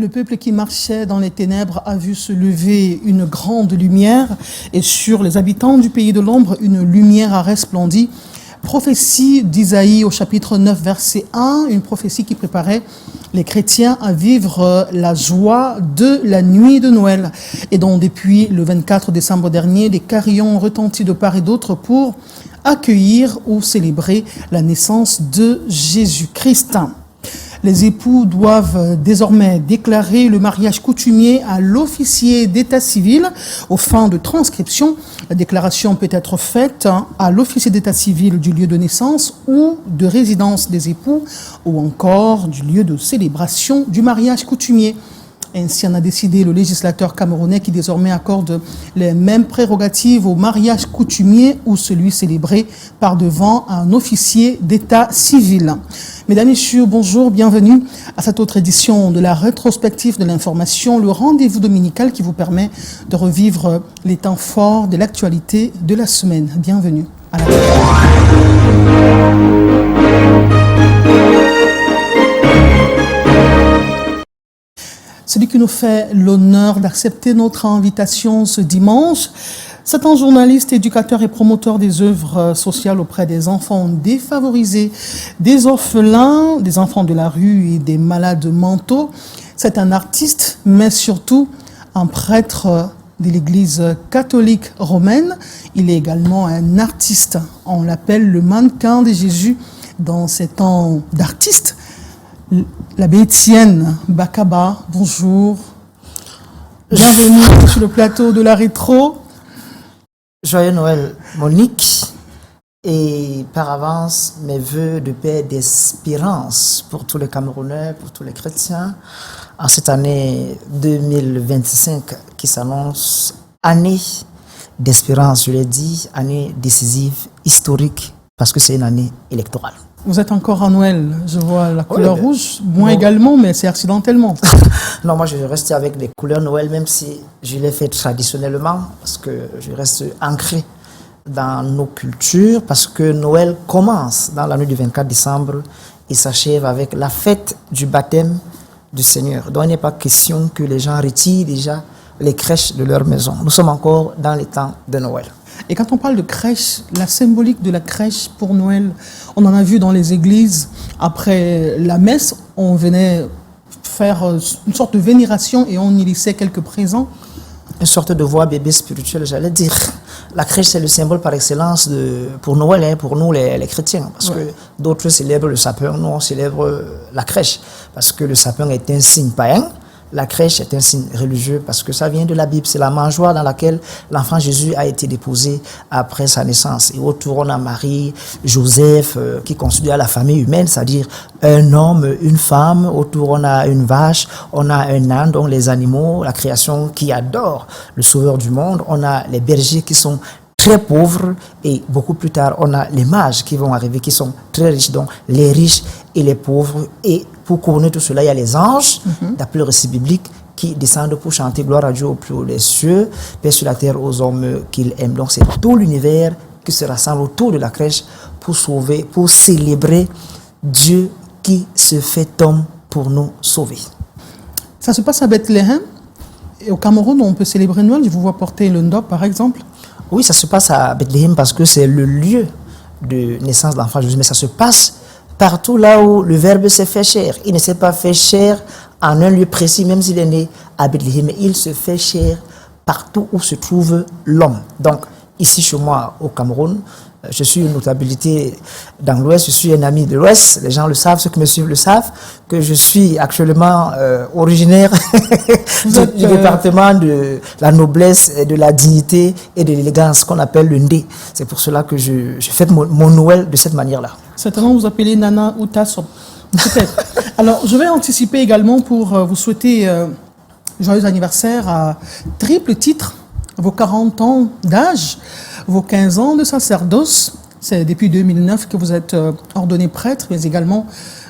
Le peuple qui marchait dans les ténèbres a vu se lever une grande lumière, et sur les habitants du pays de l'ombre, une lumière a resplendi. Prophétie d'Isaïe au chapitre 9, verset 1, une prophétie qui préparait les chrétiens à vivre la joie de la nuit de Noël. Et donc depuis le 24 décembre dernier, des carillons ont retenti de part et d'autre pour accueillir ou célébrer la naissance de Jésus-Christ. Les époux doivent désormais déclarer le mariage coutumier à l'officier d'état civil aux fins de transcription. La déclaration peut être faite à l'officier d'état civil du lieu de naissance ou de résidence des époux ou encore du lieu de célébration du mariage coutumier. Ainsi en a décidé le législateur camerounais qui désormais accorde les mêmes prérogatives au mariage coutumier ou celui célébré par devant un officier d'état civil. Mesdames et messieurs, bonjour, bienvenue à cette autre édition de la rétrospective de l'information, le rendez-vous dominical qui vous permet de revivre les temps forts de l'actualité de la semaine. Bienvenue à la Celui qui nous fait l'honneur d'accepter notre invitation ce dimanche, c'est un journaliste, éducateur et promoteur des œuvres sociales auprès des enfants défavorisés, des orphelins, des enfants de la rue et des malades mentaux. C'est un artiste, mais surtout un prêtre de l'Église catholique romaine. Il est également un artiste. On l'appelle le mannequin de Jésus dans ces temps d'artiste. L'abbé Étienne Bakaba, bonjour. Bienvenue sur le plateau de la rétro. Joyeux Noël, Monique. Et par avance, mes voeux de paix et d'espérance pour tous les Camerounais, pour tous les chrétiens, en cette année 2025 qui s'annonce année d'espérance, je l'ai dit, année décisive, historique, parce que c'est une année électorale. Vous êtes encore à Noël, je vois la couleur rouge, moi également, mais c'est accidentellement. Non, moi je vais rester avec les couleurs Noël, même si je l'ai fait traditionnellement, parce que je reste ancré dans nos cultures, parce que Noël commence dans la nuit du 24 décembre et s'achève avec la fête du baptême du Seigneur. Donc il n'est pas question que les gens retirent déjà les crèches de leur maison. Nous sommes encore dans les temps de Noël. Et quand on parle de crèche, la symbolique de la crèche pour Noël, on en a vu dans les églises. Après la messe, on venait faire une sorte de vénération et on y laissait quelques présents. Une sorte de voix bébé spirituelle, j'allais dire. La crèche, c'est le symbole par excellence pour Noël, pour nous les chrétiens. Parce que d'autres célèbrent le sapin, nous on célèbre la crèche. Parce que le sapin est un signe païen. La crèche est un signe religieux parce que ça vient de la Bible. C'est la mangeoire dans laquelle l'enfant Jésus a été déposé après sa naissance. Et autour, on a Marie, Joseph, qui considère la famille humaine, c'est-à-dire un homme, une femme. Autour, on a une vache, on a un âne, donc les animaux, la création qui adore le Sauveur du monde. On a les bergers qui sont très pauvres et beaucoup plus tard, on a les mages qui vont arriver, qui sont très riches, donc les riches et les pauvres. Et pour couronner tout cela, il y a les anges, d'après le récit biblique, qui descendent pour chanter gloire à Dieu au plus haut des cieux, paix sur la terre aux hommes qu'il aime. Donc c'est tout l'univers qui se rassemble autour de la crèche pour sauver, pour célébrer Dieu qui se fait homme pour nous sauver. Ça se passe à Bethléem. Et au Cameroun, on peut célébrer Noël. Je vous vois porter le ndop, par exemple. Oui, ça se passe à Bethléem parce que c'est le lieu de naissance de l'enfant Jésus, mais ça se passe partout là où le Verbe s'est fait chair. Il ne s'est pas fait chair en un lieu précis, même s'il est né à Bethléem, mais il se fait chair partout où se trouve l'homme. Donc, ici chez moi, au Cameroun, je suis une notabilité dans l'Ouest, je suis un ami de l'Ouest, les gens le savent, ceux qui me suivent le savent, que je suis actuellement originaire du département de la noblesse, et de la dignité et de l'élégance qu'on appelle le Ndé. C'est pour cela que je fête mon Noël de cette manière-là. Certainement, vous appelez Nana ou Tasso, peut-être. Alors, je vais anticiper également pour vous souhaiter joyeux anniversaire à triple titre, vos 40 ans d'âge, vos 15 ans de sacerdoce. C'est depuis 2009 que vous êtes ordonné prêtre, mais également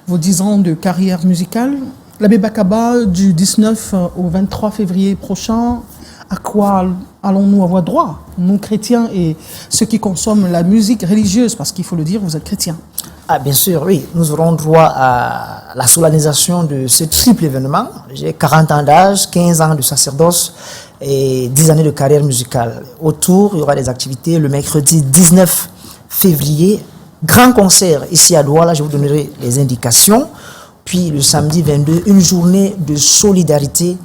vos 10 ans de carrière musicale. L'abbé Bakaba, du 19 au 23 février prochain, à quoi allons-nous avoir droit, nous chrétiens et ceux qui consomment la musique religieuse, parce qu'il faut le dire, vous êtes chrétiens? Ah, bien sûr, oui. Nous aurons droit à la solennisation de ce triple événement. J'ai 40 ans d'âge, 15 ans de sacerdoce et 10 années de carrière musicale. Autour, il y aura des activités le mercredi 19 février. Grand concert ici à Douala, je vous donnerai les indications. Puis le samedi 22, une journée de solidarité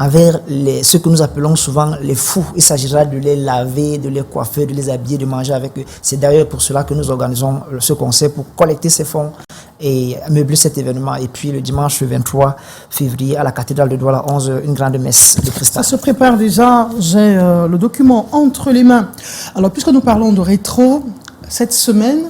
envers ceux que nous appelons souvent les fous. Il s'agira de les laver, de les coiffer, de les habiller, de manger avec eux. C'est d'ailleurs pour cela que nous organisons ce concert, pour collecter ces fonds et meubler cet événement. Et puis le dimanche 23 février, à la cathédrale de Douala, 11h, une grande messe de cristal. Ça se prépare déjà, j'ai le document entre les mains. Alors, puisque nous parlons de rétro, cette semaine,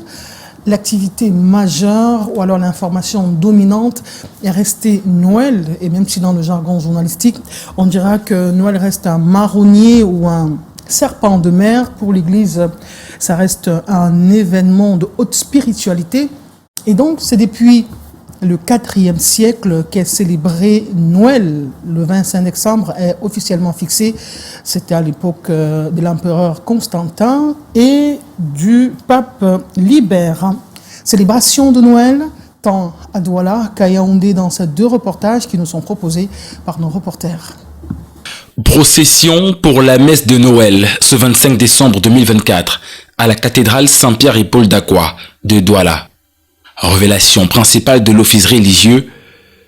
l'activité majeure ou alors l'information dominante est restée Noël. Et même si dans le jargon journalistique, on dira que Noël reste un marronnier ou un serpent de mer, pour l'Église, ça reste un événement de haute spiritualité. Et donc, c'est depuis le IVe siècle qu'est célébré Noël. Le 25 décembre est officiellement fixé. C'était à l'époque de l'empereur Constantin et du pape Libère. Célébration de Noël, tant à Douala qu'à Yaoundé, dans ces deux reportages qui nous sont proposés par nos reporters. Procession pour la messe de Noël ce 25 décembre 2024 à la cathédrale Saint-Pierre et Paul d'Aqua de Douala. Révélation principale de l'office religieux,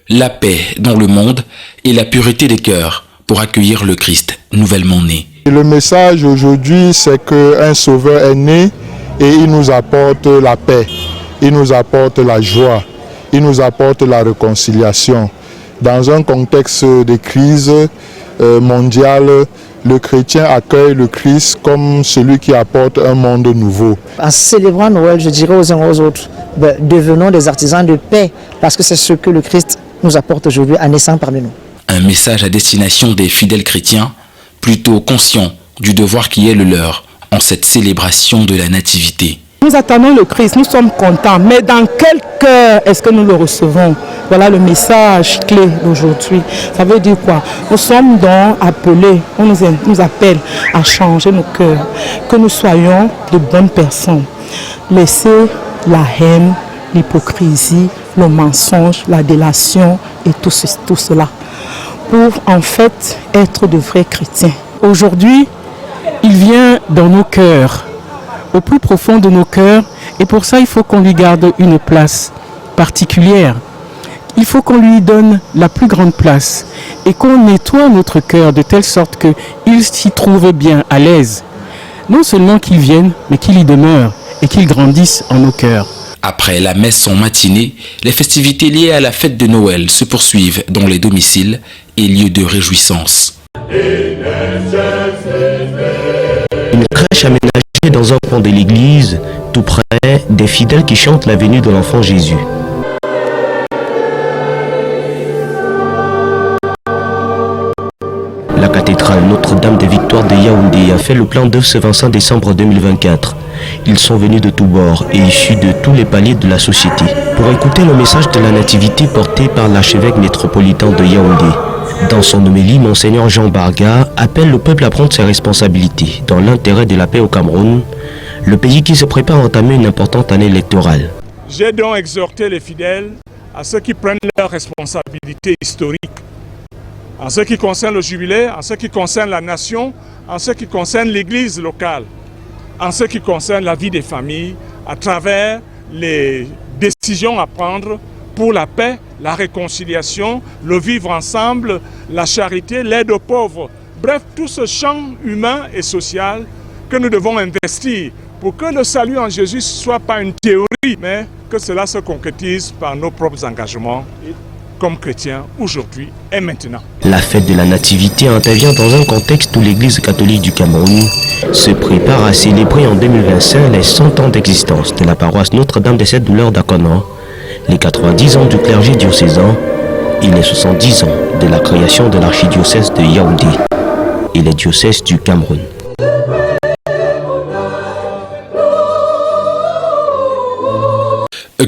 la paix dans le monde et la pureté des cœurs pour accueillir le Christ nouvellement né. Et le message aujourd'hui, c'est qu'un sauveur est né et il nous apporte la paix, il nous apporte la joie, il nous apporte la réconciliation. Dans un contexte de crise mondiale, le chrétien accueille le Christ comme celui qui apporte un monde nouveau. En célébrant Noël, je dirais aux uns aux autres, devenons des artisans de paix, parce que c'est ce que le Christ nous apporte aujourd'hui en naissant parmi nous. Un message à destination des fidèles chrétiens, plutôt conscients du devoir qui est le leur en cette célébration de la nativité. Nous attendons le Christ, nous sommes contents, mais dans quel cœur est-ce que nous le recevons? Voilà le message clé d'aujourd'hui. Ça veut dire quoi? Nous sommes donc appelés, on nous appelle à changer nos cœurs, que nous soyons de bonnes personnes. Laissez la haine, l'hypocrisie, le mensonge, la délation et tout cela, pour en fait être de vrais chrétiens. Aujourd'hui, il vient dans nos cœurs, au plus profond de nos cœurs, et pour ça il faut qu'on lui garde une place particulière. Il faut qu'on lui donne la plus grande place et qu'on nettoie notre cœur de telle sorte qu'il s'y trouve bien à l'aise. Non seulement qu'il vienne, mais qu'il y demeure et qu'il grandisse en nos cœurs. Après la messe en matinée, les festivités liées à la fête de Noël se poursuivent dans les domiciles et lieux de réjouissance. Une crèche aménagée dans un coin de l'église, tout près des fidèles qui chantent la venue de l'enfant Jésus. La cathédrale Notre-Dame des Victoires de Yaoundé a fait le plan d'œuvre ce 25 décembre 2024. Ils sont venus de tous bords et issus de tous les paliers de la société pour écouter le message de la nativité porté par l'archevêque métropolitain de Yaoundé. Dans son homélie, Monseigneur Jean Barga appelle le peuple à prendre ses responsabilités dans l'intérêt de la paix au Cameroun, le pays qui se prépare à entamer une importante année électorale. J'ai donc exhorté les fidèles à ceux qui prennent leurs responsabilités historiques, en ce qui concerne le jubilé, en ce qui concerne la nation, en ce qui concerne l'église locale, en ce qui concerne la vie des familles, à travers les décisions à prendre pour la paix, la réconciliation, le vivre ensemble, la charité, l'aide aux pauvres. Bref, tout ce champ humain et social que nous devons investir pour que le salut en Jésus ne soit pas une théorie, mais que cela se concrétise par nos propres engagements comme chrétiens aujourd'hui et maintenant. La fête de la Nativité intervient dans un contexte où l'Église catholique du Cameroun se prépare à célébrer en 2025 les 100 ans d'existence de la paroisse Notre-Dame des Sept Douleurs d'Akona, les 90 ans du clergé diocésain et les 70 ans de la création de l'archidiocèse de Yaoundé et les diocèses du Cameroun.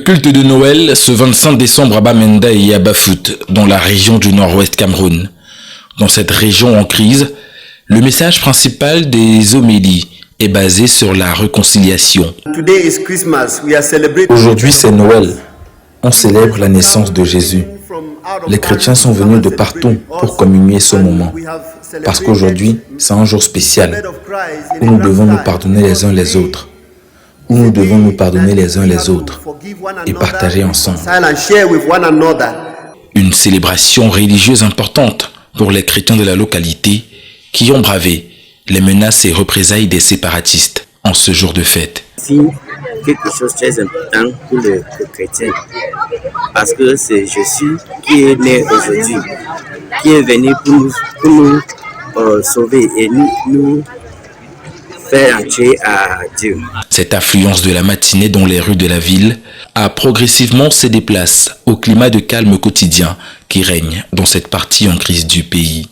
Culte de Noël ce 25 décembre à Bamenda et à Bafut, dans la région du nord-ouest Cameroun. Dans cette région en crise, le message principal des homélies est basée sur la réconciliation. Today is Christmas. We are celebrating. Aujourd'hui, c'est Noël. On célèbre la naissance de Jésus. Les chrétiens sont venus de partout pour communier ce moment. Parce qu'aujourd'hui, c'est un jour spécial où nous devons nous pardonner les uns les autres. Où nous devons nous pardonner les uns les autres et partager ensemble. Une célébration religieuse importante pour les chrétiens de la localité qui ont bravé les menaces et représailles des séparatistes en ce jour de fête. C'est quelque chose de très important pour le chrétien parce que c'est Jésus qui est né aujourd'hui, qui est venu pour nous sauver et nous faire entrer à Dieu. Cette affluence de la matinée dans les rues de la ville a progressivement cédé place au climat de calme quotidien qui règne dans cette partie en crise du pays.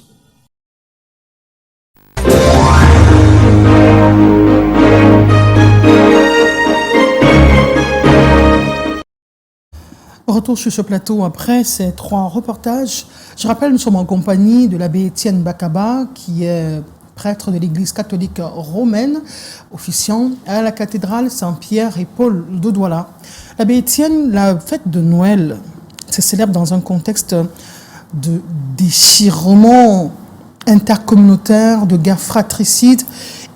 Retour sur ce plateau après ces 3 reportages. Je rappelle, nous sommes en compagnie de l'abbé Étienne Bakaba, qui est prêtre de l'Église catholique romaine, officiant à la cathédrale Saint-Pierre et Paul de Douala. L'abbé Étienne, la fête de Noël se célèbre dans un contexte de déchirement intercommunautaire, de guerre fratricide,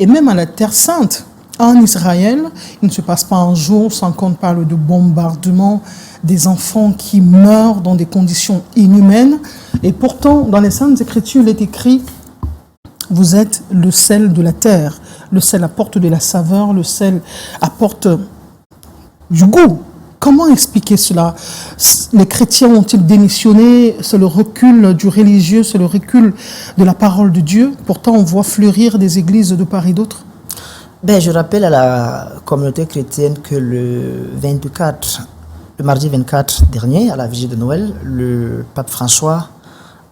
et même à la Terre Sainte. En Israël, il ne se passe pas un jour sans qu'on parle de bombardement, des enfants qui meurent dans des conditions inhumaines. Et pourtant, dans les Saintes Écritures, il est écrit « Vous êtes le sel de la terre ». Le sel apporte de la saveur, le sel apporte du goût. Comment expliquer cela? Les chrétiens ont-ils démissionné? C'est le recul du religieux, c'est le recul de la parole de Dieu. Pourtant, on voit fleurir des églises de part et d'autre. Je rappelle à la communauté chrétienne que le mardi 24 dernier, à la vigile de Noël, le pape François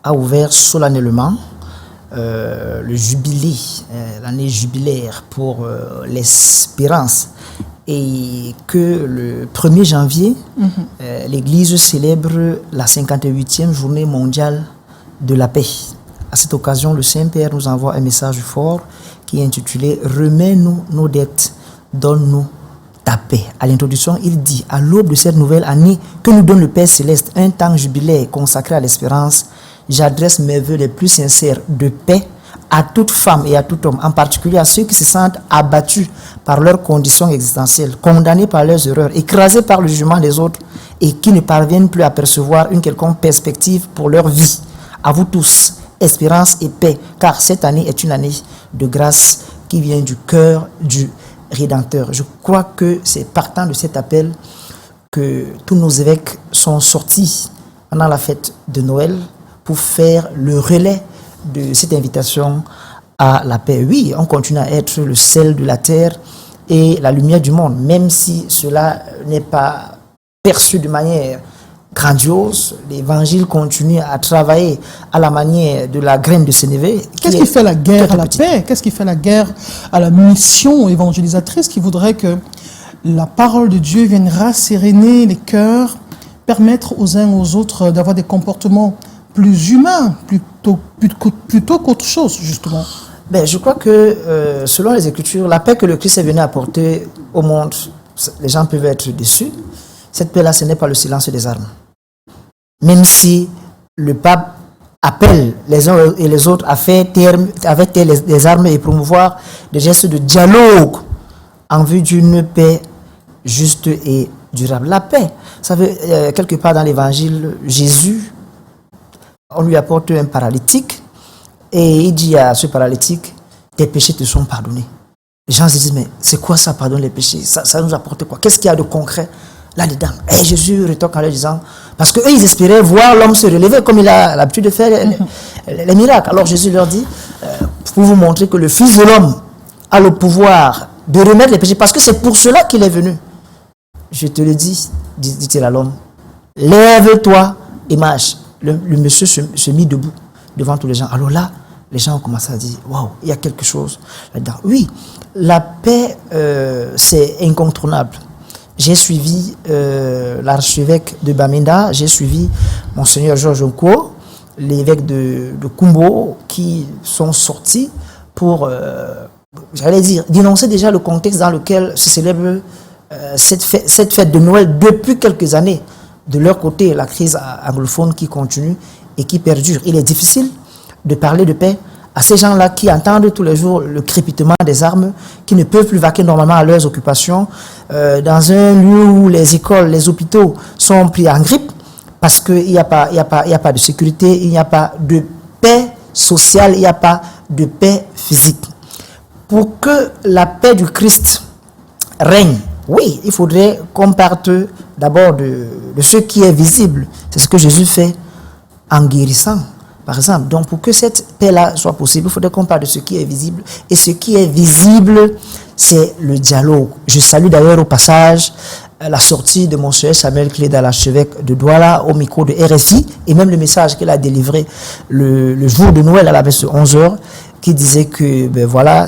a ouvert solennellement le jubilé, l'année jubilaire pour l'espérance. Et que le 1er janvier, l'Église célèbre la 58e journée mondiale de la paix. À cette occasion, le Saint-Père nous envoie un message fort qui est intitulé « Remets-nous nos dettes, donne-nous ta paix ». À l'introduction, il dit « À l'aube de cette nouvelle année que nous donne le Père Céleste, un temps jubilaire consacré à l'espérance, j'adresse mes vœux les plus sincères de paix à toute femme et à tout homme, en particulier à ceux qui se sentent abattus par leurs conditions existentielles, condamnés par leurs erreurs, écrasés par le jugement des autres et qui ne parviennent plus à percevoir une quelconque perspective pour leur vie. À vous tous, espérance et paix, car cette année est une année de grâce qui vient du cœur du Rédempteur. Je crois que c'est partant de cet appel que tous nos évêques sont sortis pendant la fête de Noël pour faire le relais de cette invitation à la paix. Oui, on continue à être le sel de la terre et la lumière du monde, même si cela n'est pas perçu de manière grandiose. L'Évangile continue à travailler à la manière de la graine de sénévé. Qu'est-ce qui fait la guerre à la paix? Qu'est-ce qui fait la guerre à la mission évangélisatrice qui voudrait que la parole de Dieu vienne rasséréner les cœurs, permettre aux uns aux autres d'avoir des comportements plus humain, plutôt qu'autre chose, justement? Je crois que, selon les Écritures, la paix que le Christ est venu apporter au monde, les gens peuvent être déçus. Cette paix-là, ce n'est pas le silence des armes. Même si le pape appelle les uns et les autres à faire taire les armes et promouvoir des gestes de dialogue en vue d'une paix juste et durable. La paix, ça veut, quelque part dans l'Évangile, Jésus, on lui apporte un paralytique et il dit à ce paralytique, tes péchés te sont pardonnés. Les gens se disent, mais c'est quoi ça, pardonner les péchés? Ça nous apporte quoi? Qu'est-ce qu'il y a de concret là-dedans? Et Jésus rétorque en leur disant, parce qu'eux, ils espéraient voir l'homme se relever comme il a l'habitude de faire les miracles. Alors Jésus leur dit, pour vous montrer que le Fils de l'homme a le pouvoir de remettre les péchés, parce que c'est pour cela qu'il est venu. Je te le dis, dit-il à l'homme, lève-toi et marche. Le monsieur se mit debout devant tous les gens. Alors là, les gens ont commencé à dire, waouh, il y a quelque chose là-dedans. Oui, la paix, c'est incontournable. J'ai suivi l'archevêque de Bamenda, j'ai suivi Monseigneur Georges Onko, l'évêque de Kumbo, qui sont sortis pour dénoncer déjà le contexte dans lequel se célèbre cette fête de Noël depuis quelques années. De leur côté, la crise anglophone qui continue et qui perdure. Il est difficile de parler de paix à ces gens-là qui entendent tous les jours le crépitement des armes, qui ne peuvent plus vaquer normalement à leurs occupations, dans un lieu où les écoles, les hôpitaux sont pris en grippe, parce qu'il n'y a pas de sécurité, il n'y a pas de paix sociale, il n'y a pas de paix physique. Pour que la paix du Christ règne, oui, il faudrait qu'on parte d'abord de ce qui est visible. C'est ce que Jésus fait en guérissant, par exemple. Donc, pour que cette paix-là soit possible, il faudrait qu'on parte de ce qui est visible. Et ce qui est visible, c'est le dialogue. Je salue d'ailleurs au passage la sortie de Monseigneur Samuel Cléda, l'archevêque de Douala, au micro de RFI, et même le message qu'il a délivré le jour de Noël à la messe de 11h, qui disait que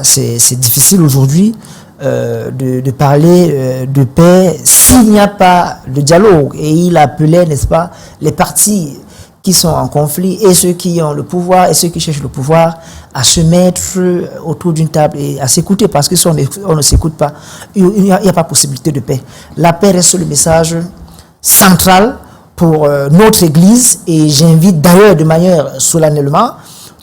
c'est difficile aujourd'hui de parler de paix s'il n'y a pas de dialogue. Et il appelait, n'est-ce pas, les partis qui sont en conflit et ceux qui ont le pouvoir et ceux qui cherchent le pouvoir à se mettre autour d'une table et à s'écouter, parce que si on ne s'écoute pas, il n'y a pas possibilité de paix. La paix reste le message central pour notre Église, et j'invite d'ailleurs de manière solennellement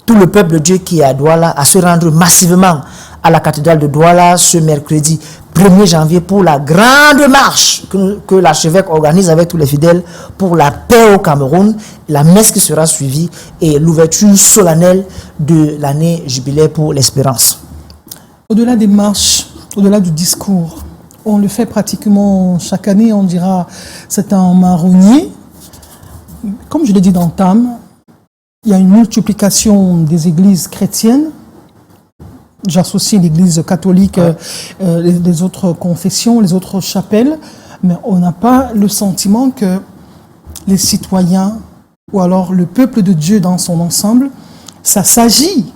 tout le peuple de Dieu qui est à Douala à se rendre massivement à la cathédrale de Douala ce mercredi 1er janvier pour la grande marche que l'archevêque organise avec tous les fidèles pour la paix au Cameroun, la messe qui sera suivie et l'ouverture solennelle de l'année jubilaire pour l'espérance. Au-delà des marches, au-delà du discours, on le fait pratiquement chaque année, on dira c'est un marronnier. Comme je l'ai dit d'entame, il y a une multiplication des églises chrétiennes. J'associe l'église catholique, les autres confessions, les autres chapelles, mais on n'a pas le sentiment que les citoyens ou alors le peuple de Dieu dans son ensemble, ça s'agit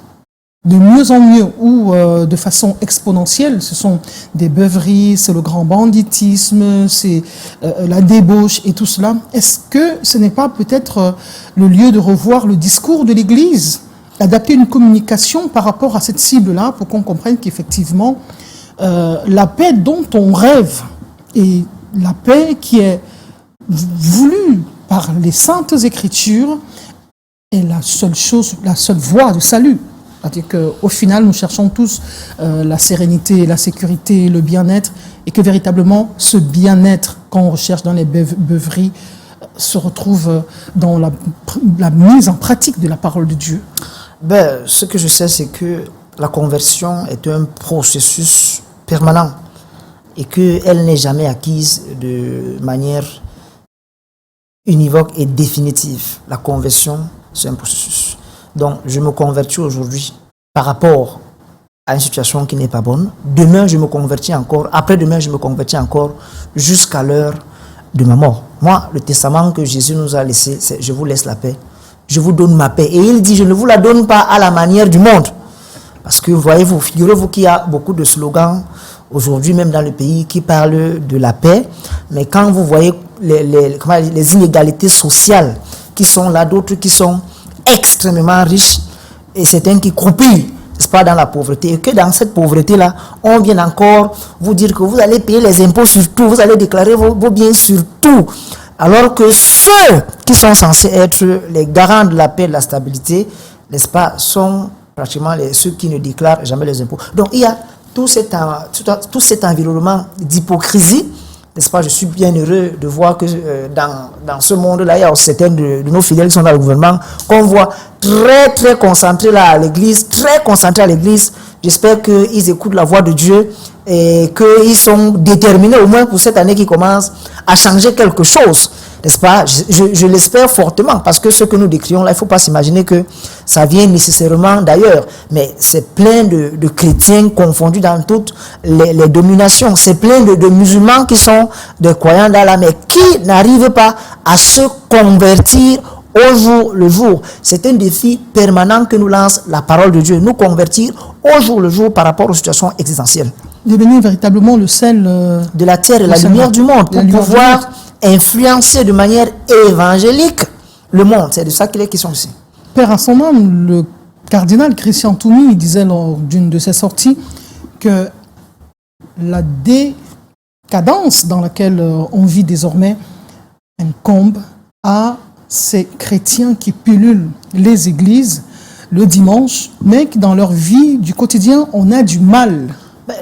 de mieux en mieux ou de façon exponentielle. Ce sont des beuveries, c'est le grand banditisme, c'est la débauche et tout cela. Est-ce que ce n'est pas peut-être le lieu de revoir le discours de l'Église, adapter une communication par rapport à cette cible-là pour qu'on comprenne qu'effectivement, la paix dont on rêve et la paix qui est voulue par les saintes écritures est la seule chose, la seule voie de salut. C'est-à-dire qu'au final, nous cherchons tous la sérénité, la sécurité, le bien-être, et que véritablement, ce bien-être qu'on recherche dans les beuveries se retrouve dans la mise en pratique de la parole de Dieu. Ce que je sais, c'est que la conversion est un processus permanent et qu'elle n'est jamais acquise de manière univoque et définitive. La conversion, c'est un processus. Donc, je me convertis aujourd'hui par rapport à une situation qui n'est pas bonne. Demain, je me convertis encore. Après-demain, je me convertis encore jusqu'à l'heure de ma mort. Moi, le testament que Jésus nous a laissé, c'est « Je vous laisse la paix. Je vous donne ma paix. » Et il dit « Je ne vous la donne pas à la manière du monde. » Parce que, voyez-vous, figurez-vous qu'il y a beaucoup de slogans aujourd'hui, même dans le pays, qui parlent de la paix. Mais quand vous voyez les inégalités sociales qui sont là, d'autres qui sont extrêmement riches, et certains qui croupillent, n'est-ce pas, dans la pauvreté, et que dans cette pauvreté-là, on vient encore vous dire que vous allez payer les impôts sur tout, vous allez déclarer vos biens sur tout, alors que ceux qui sont censés être les garants de la paix et de la stabilité, n'est-ce pas, sont pratiquement ceux qui ne déclarent jamais les impôts. Donc il y a tout cet environnement d'hypocrisie, n'est-ce pas? Je suis bien heureux de voir que dans ce monde-là, il y a certains de nos fidèles qui sont dans le gouvernement, qu'on voit très, très concentrés là à l'église, très concentrés à l'église. J'espère qu'ils écoutent la voix de Dieu et qu'ils sont déterminés, au moins pour cette année qui commence, à changer quelque chose. N'est-ce pas? Je l'espère fortement, parce que ce que nous décrions là, il ne faut pas s'imaginer que ça vient nécessairement d'ailleurs, mais c'est plein de chrétiens confondus dans toutes les dominations, c'est plein de musulmans qui sont des croyants d'Allah, mais qui n'arrivent pas à se convertir au jour le jour. C'est un défi permanent que nous lance la parole de Dieu, nous convertir au jour le jour par rapport aux situations existentielles. Devenir véritablement le sel de la terre et la lumière du monde, pour pouvoir influencer de manière évangélique le monde. C'est de ça qu'il est question ici. Père à son âme, le cardinal Christian Toumi disait lors d'une de ses sorties que la décadence dans laquelle on vit désormais incombe à ces chrétiens qui pullulent les églises le dimanche, mais que dans leur vie du quotidien, on a du mal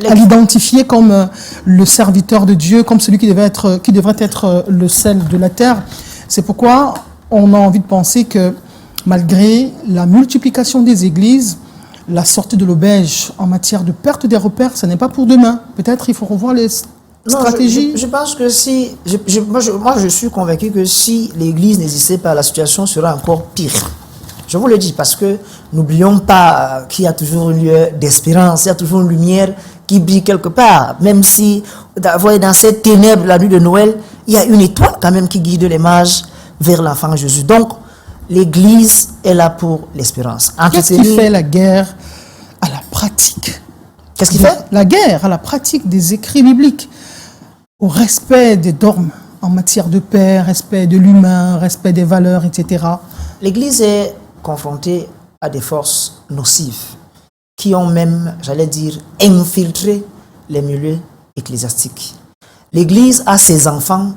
à l'identifier comme le serviteur de Dieu, comme celui qui devrait être le sel de la terre. C'est pourquoi on a envie de penser que malgré la multiplication des églises, la sortie de l'auberge en matière de perte des repères, ce n'est pas pour demain. Peut-être il faut revoir les stratégies. Je pense que si... Moi, je suis convaincu que si l'Église n'existait pas, la situation serait encore pire. Je vous le dis parce que n'oublions pas qu'il y a toujours un lieu d'espérance, il y a toujours une lumière qui brille quelque part. Même si, dans cette ténèbre, la nuit de Noël, il y a une étoile quand même qui guide les mages vers l'enfant Jésus. Donc, l'Église est là pour l'espérance. Qu'est-ce qui fait la guerre à la pratique? Qu'est-ce qui fait la guerre à la pratique des écrits bibliques, au respect des dogmes en matière de paix, respect de l'humain, respect des valeurs, etc. L'Église est confrontée à des forces nocives qui ont même, j'allais dire, infiltré les milieux ecclésiastiques. L'Église a ses enfants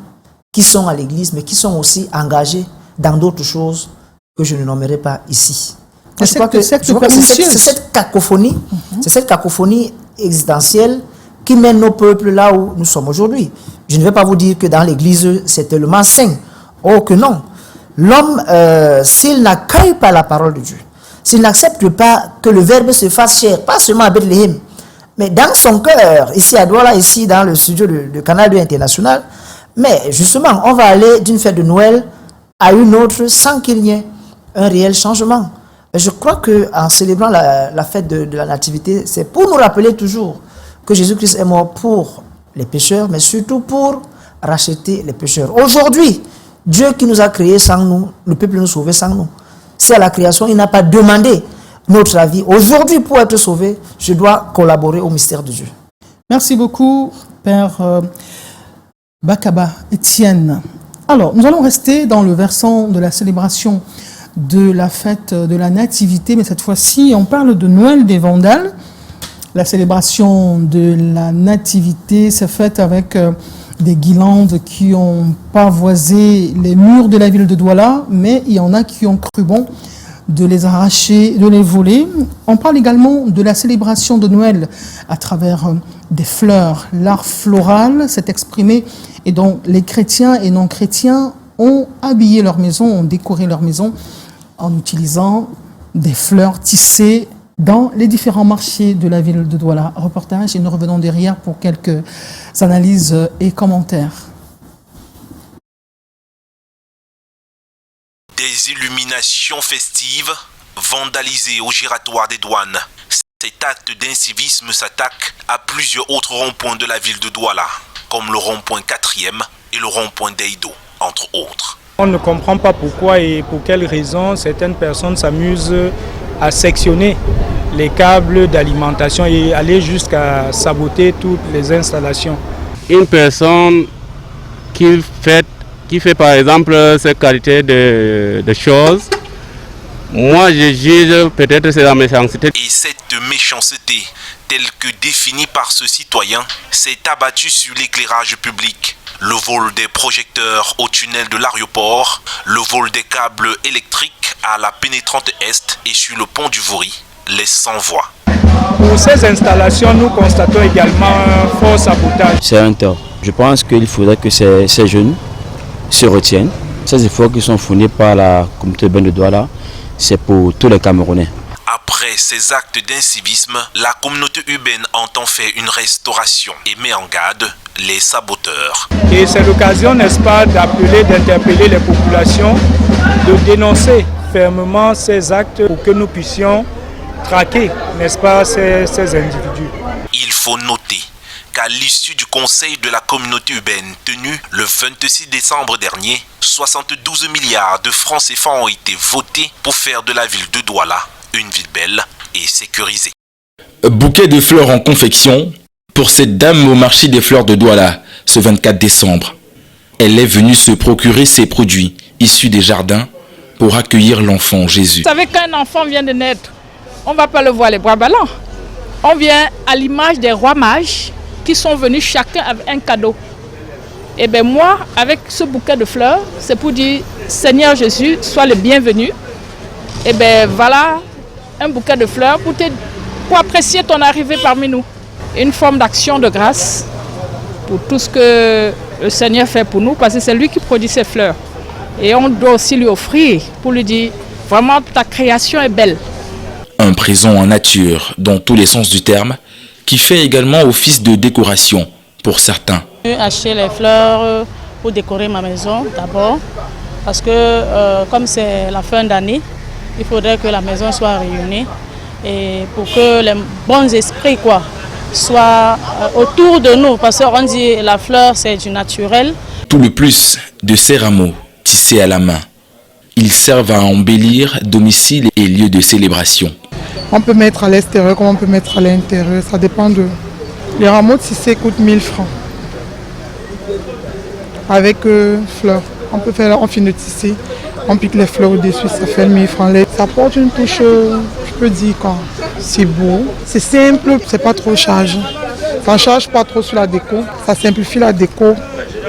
qui sont à l'Église, mais qui sont aussi engagés dans d'autres choses que je ne nommerai pas ici. Je crois que c'est cette cacophonie, c'est cette cacophonie existentielle qui mène nos peuples là où nous sommes aujourd'hui. Je ne vais pas vous dire que dans l'Église, c'est tellement sain. Oh que non. L'homme, s'il n'accueille pas la parole de Dieu, s'il n'accepte pas que le Verbe se fasse chair, pas seulement à Bethléem, mais dans son cœur, ici à Douala, ici dans le studio de Canal 2 International, mais justement, on va aller d'une fête de Noël à une autre sans qu'il y ait un réel changement. Et je crois qu'en célébrant la fête de la Nativité, c'est pour nous rappeler toujours que Jésus-Christ est mort pour les pécheurs, mais surtout pour racheter les pécheurs. Aujourd'hui, Dieu qui nous a créés sans nous ne peut plus nous sauver sans nous. Si à la création, il n'a pas demandé notre avis. Aujourd'hui, pour être sauvé, je dois collaborer au mystère de Dieu. Merci beaucoup, Père Bakaba Étienne. Alors, nous allons rester dans le versant de la célébration de la fête de la Nativité, mais cette fois-ci, on parle de Noël des Vandales. La célébration de la Nativité s'est faite avec des guirlandes qui ont pavoisé les murs de la ville de Douala, mais il y en a qui ont cru bon de les arracher, de les voler. On parle également de la célébration de Noël à travers des fleurs. L'art floral s'est exprimé et donc les chrétiens et non-chrétiens ont habillé leur maison, ont décoré leur maison en utilisant des fleurs tissées dans les différents marchés de la ville de Douala. Reportage et nous revenons derrière pour quelques analyses et commentaires. Des illuminations festives vandalisées au giratoire des douanes. Cet acte d'incivisme s'attaque à plusieurs autres ronds-points de la ville de Douala, comme le rond-point 4e et le rond-point d'Eido, entre autres. On ne comprend pas pourquoi et pour quelles raisons certaines personnes s'amusent à sectionner les câbles d'alimentation et aller jusqu'à saboter toutes les installations. Une personne qui fait par exemple cette qualité de choses, moi je juge peut-être c'est la méchanceté. Et cette méchanceté, telle que définie par ce citoyen, s'est abattue sur l'éclairage public. Le vol des projecteurs au tunnel de l'aéroport, le vol des câbles électriques à la pénétrante Est et sur le pont du Vaury, les sans-voix. Pour ces installations, nous constatons également un fort sabotage. C'est un tort. Je pense qu'il faudrait que ces jeunes se retiennent. Ces efforts qui sont fournis par la communauté urbaine de Douala, c'est pour tous les Camerounais. Après ces actes d'incivisme, la communauté urbaine entend faire une restauration et met en garde les saboteurs. Et c'est l'occasion, n'est-ce pas, d'appeler, d'interpeller les populations, de dénoncer fermement ces actes pour que nous puissions traquer, n'est-ce pas, ces individus. Il faut noter qu'à l'issue du conseil de la communauté urbaine tenu le 26 décembre dernier, 72 milliards de francs CFA ont été votés pour faire de la ville de Douala une ville belle et sécurisée. Bouquet de fleurs en confection pour cette dame au marché des fleurs de Douala ce 24 décembre. Elle est venue se procurer ces produits issus des jardins pour accueillir l'enfant Jésus. Vous savez qu'un enfant vient de naître, on ne va pas le voir les bras ballants. On vient à l'image des rois mages qui sont venus chacun avec un cadeau. Et bien moi, avec ce bouquet de fleurs, c'est pour dire Seigneur Jésus, sois le bienvenu. Et bien voilà un bouquet de fleurs pour apprécier ton arrivée parmi nous. Une forme d'action de grâce pour tout ce que le Seigneur fait pour nous, parce que c'est lui qui produit ces fleurs. Et on doit aussi lui offrir pour lui dire vraiment ta création est belle. Un présent en nature, dans tous les sens du terme, qui fait également office de décoration pour certains. J'ai acheté les fleurs pour décorer ma maison d'abord, parce que comme c'est la fin d'année, il faudrait que la maison soit réunie et pour que les bons esprits soient autour de nous, parce qu'on dit la fleur c'est du naturel. Tout le plus de ces rameaux tissés à la main. Ils servent à embellir domicile et lieux de célébration. On peut mettre à l'extérieur comme on peut mettre à l'intérieur, ça dépend de... Les rameaux tissés coûtent 1000 francs. Avec fleurs, on finit de tisser, on pique les fleurs au-dessus, ça fait 1000 francs. Ça porte une touche, je peux dire quoi. C'est beau, c'est simple, c'est pas trop chargé. Ça ne charge pas trop sur la déco, ça simplifie la déco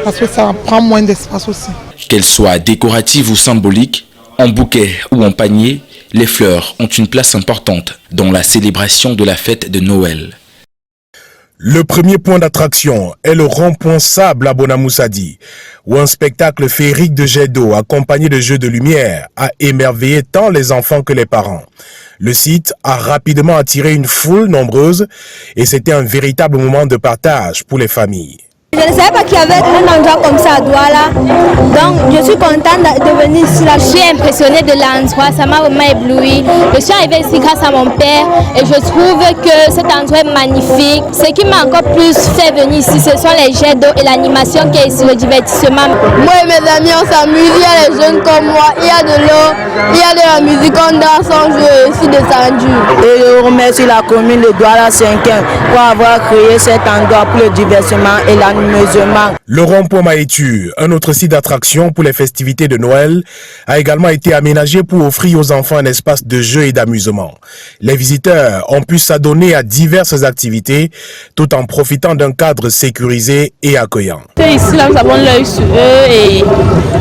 parce que ça prend moins d'espace aussi. Qu'elles soient décoratives ou symboliques, en bouquet ou en panier, les fleurs ont une place importante dans la célébration de la fête de Noël. Le premier point d'attraction est le rond-point Sable à Bonamoussadi, où un spectacle féerique de jets d'eau accompagné de jeux de lumière a émerveillé tant les enfants que les parents. Le site a rapidement attiré une foule nombreuse et c'était un véritable moment de partage pour les familles. Je ne savais pas qu'il y avait un endroit comme ça à Douala, donc je suis contente de venir ici. Je suis impressionnée de l'endroit, ça m'a vraiment ébloui. Je suis arrivée ici grâce à mon père et je trouve que cet endroit est magnifique. Ce qui m'a encore plus fait venir ici, ce sont les jets d'eau et l'animation qui est ici, le divertissement. Moi et mes amis, on s'amuse, il y a les jeunes comme moi, il y a de l'eau, il y a de la musique, on danse, on joue et ici descendu. Et je remercie la commune de Douala 5e pour avoir créé cet endroit pour le divertissement et l'animation. Le rond-point Maétu, un autre site d'attraction pour les festivités de Noël, a également été aménagé pour offrir aux enfants un espace de jeu et d'amusement. Les visiteurs ont pu s'adonner à diverses activités tout en profitant d'un cadre sécurisé et accueillant. Ici, là, nous avons l'œil sur eux et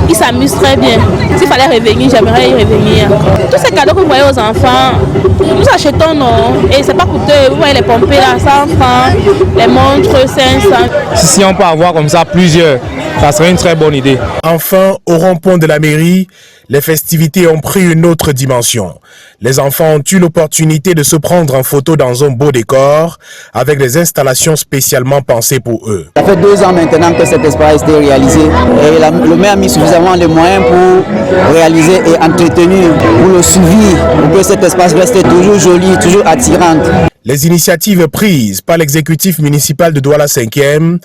ils s'amusent très bien. S'il fallait revenir, j'aimerais y revenir. Tous ces cadeaux que vous voyez aux enfants, nous achetons, non, et c'est pas coûteux. Vous voyez les pompées là, 100 francs, les montres 500. Si on peut avoir comme ça plusieurs, ça serait une très bonne idée. Enfin, au rond-point de la mairie, les festivités ont pris une autre dimension. Les enfants ont eu l'opportunité de se prendre en photo dans un beau décor avec des installations spécialement pensées pour eux. Ça fait 2 ans maintenant que cet espace a été réalisé et le maire a mis suffisamment de moyens pour réaliser et entretenir, pour le suivi, pour que cet espace reste toujours joli, toujours attirant. Les initiatives prises par l'exécutif municipal de Douala 5e,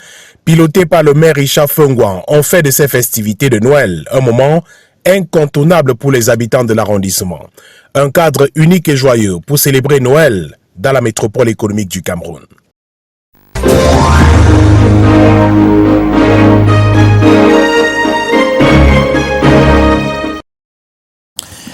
pilotées par le maire Richard Fengouan, ont fait de ces festivités de Noël un moment incontournable pour les habitants de l'arrondissement. Un cadre unique et joyeux pour célébrer Noël dans la métropole économique du Cameroun.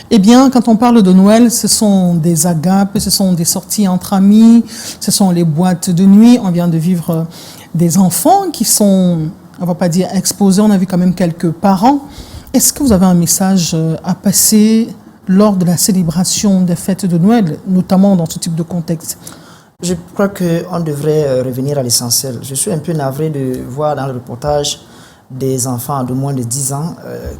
Eh bien, quand on parle de Noël, ce sont des agapes, ce sont des sorties entre amis, ce sont les boîtes de nuit. On vient de vivre des enfants qui sont, on ne va pas dire exposés, on a vu quand même quelques parents. Est-ce que vous avez un message à passer lors de la célébration des fêtes de Noël, notamment dans ce type de contexte? Je crois qu'on devrait revenir à l'essentiel. Je suis un peu navré de voir dans le reportage des enfants de moins de 10 ans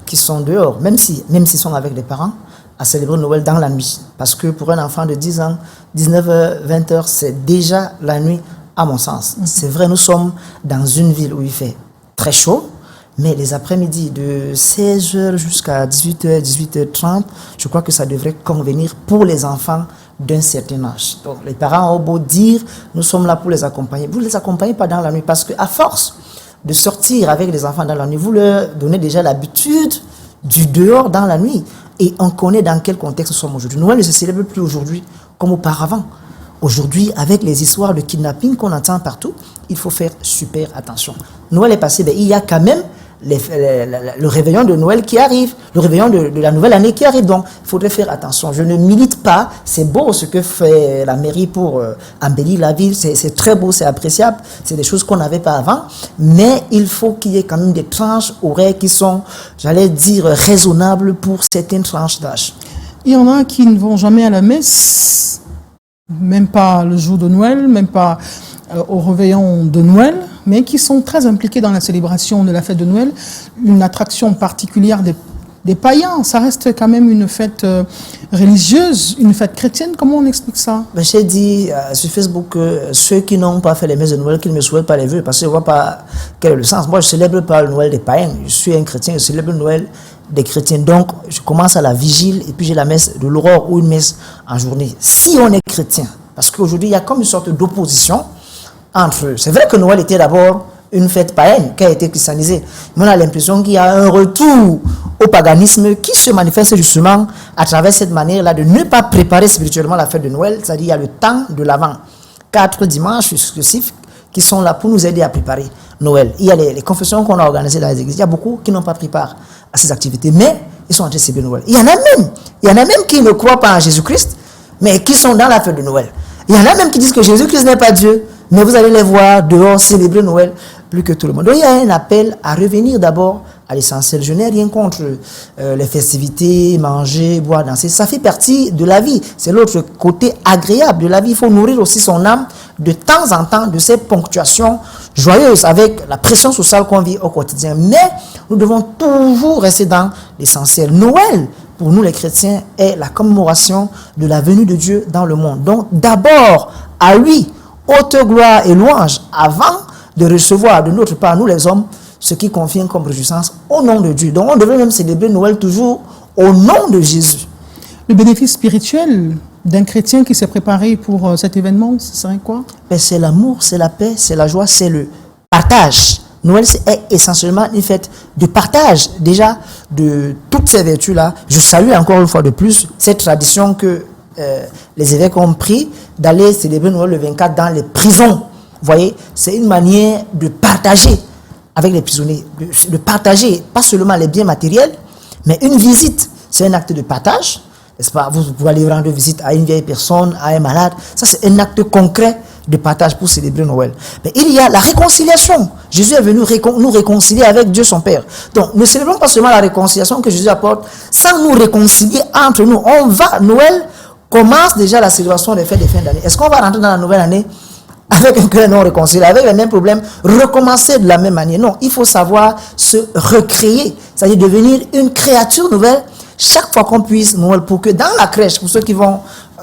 qui sont dehors, même s'ils sont avec les parents, à célébrer Noël dans la nuit. Parce que pour un enfant de 10 ans, 19h, 20h, c'est déjà la nuit, à mon sens. C'est vrai, nous sommes dans une ville où il fait très chaud, mais les après-midi de 16h jusqu'à 18h, 18h30, je crois que ça devrait convenir pour les enfants d'un certain âge. Donc les parents ont beau dire, nous sommes là pour les accompagner. Vous ne les accompagnez pas dans la nuit parce qu'à force de sortir avec les enfants dans la nuit, vous leur donnez déjà l'habitude du dehors dans la nuit. Et on connaît dans quel contexte nous sommes aujourd'hui. Noël ne se célèbre plus aujourd'hui comme auparavant. Aujourd'hui, avec les histoires de kidnapping qu'on entend partout, il faut faire super attention. Noël est passé, il y a quand même le réveillon de Noël qui arrive, le réveillon de la nouvelle année qui arrive. Donc, il faudrait faire attention. Je ne milite pas. C'est beau ce que fait la mairie pour embellir la ville. C'est très beau, c'est appréciable. C'est des choses qu'on n'avait pas avant. Mais il faut qu'il y ait quand même des tranches horaires qui sont, j'allais dire, raisonnables pour certaines tranches d'âge. Il y en a qui ne vont jamais à la messe, même pas le jour de Noël, même pas au réveillon de Noël, mais qui sont très impliqués dans la célébration de la fête de Noël, une attraction particulière des païens. Ça reste quand même une fête religieuse, une fête chrétienne. Comment on explique ça? J'ai dit sur Facebook que ceux qui n'ont pas fait les messes de Noël, qu'ils ne me souhaitent pas les vœux, parce que je ne vois pas quel est le sens. Moi, je ne célèbre pas le Noël des païens. Je suis un chrétien, je célèbre le Noël des chrétiens. Donc, je commence à la vigile et puis j'ai la messe de l'aurore ou une messe en journée. Si on est chrétien, parce qu'aujourd'hui, il y a comme une sorte d'opposition entre eux. C'est vrai que Noël était d'abord une fête païenne qui a été christianisée. Mais on a l'impression qu'il y a un retour au paganisme qui se manifeste justement à travers cette manière-là de ne pas préparer spirituellement la fête de Noël. C'est-à-dire il y a le temps de l'Avent. 4 dimanches successifs qui sont là pour nous aider à préparer Noël. Il y a les confessions qu'on a organisées dans les églises. Il y a beaucoup qui n'ont pas pris part à ces activités, mais ils sont en train de célébrer Noël. Il y en a même qui ne croient pas en Jésus-Christ, mais qui sont dans la fête de Noël. Il y en a même qui disent que Jésus-Christ n'est pas Dieu, mais vous allez les voir dehors célébrer Noël plus que tout le monde. Donc il y a un appel à revenir d'abord à l'essentiel. Je n'ai rien contre les festivités, manger, boire, danser. Ça fait partie de la vie. C'est l'autre côté agréable de la vie. Il faut nourrir aussi son âme de temps en temps de ces ponctuations joyeuses avec la pression sociale qu'on vit au quotidien. Mais nous devons toujours rester dans l'essentiel. Noël, pour nous les chrétiens, est la commémoration de la venue de Dieu dans le monde. Donc d'abord à lui, haute gloire et louange, avant de recevoir de notre part, nous les hommes, ce qui confirme comme réjouissance au nom de Dieu. Donc on devrait même célébrer Noël toujours au nom de Jésus. Le bénéfice spirituel d'un chrétien qui s'est préparé pour cet événement, ce serait quoi? C'est l'amour, c'est la paix, c'est la joie, c'est le partage. Noël, c'est essentiellement une fête de partage, déjà, de toutes ces vertus-là. Je salue encore une fois de plus cette tradition que les évêques ont pris d'aller célébrer Noël le 24 dans les prisons. Vous voyez, c'est une manière de partager avec les prisonniers, de partager pas seulement les biens matériels, mais une visite, c'est un acte de partage, n'est-ce pas? Vous pouvez aller rendre visite à une vieille personne, à un malade, ça c'est un acte concret de partage pour célébrer Noël. Mais il y a la réconciliation. Jésus est venu nous réconcilier avec Dieu son Père. Donc ne célébrons pas seulement la réconciliation que Jésus apporte, sans nous réconcilier entre nous. Noël commence déjà la célébration des fêtes de fin d'année. Est-ce qu'on va rentrer dans la nouvelle année avec un cœur non réconcilié, avec les mêmes problèmes, recommencer de la même manière? Non, il faut savoir se recréer, c'est-à-dire devenir une créature nouvelle chaque fois qu'on puisse Noël, pour que dans la crèche, pour ceux qui vont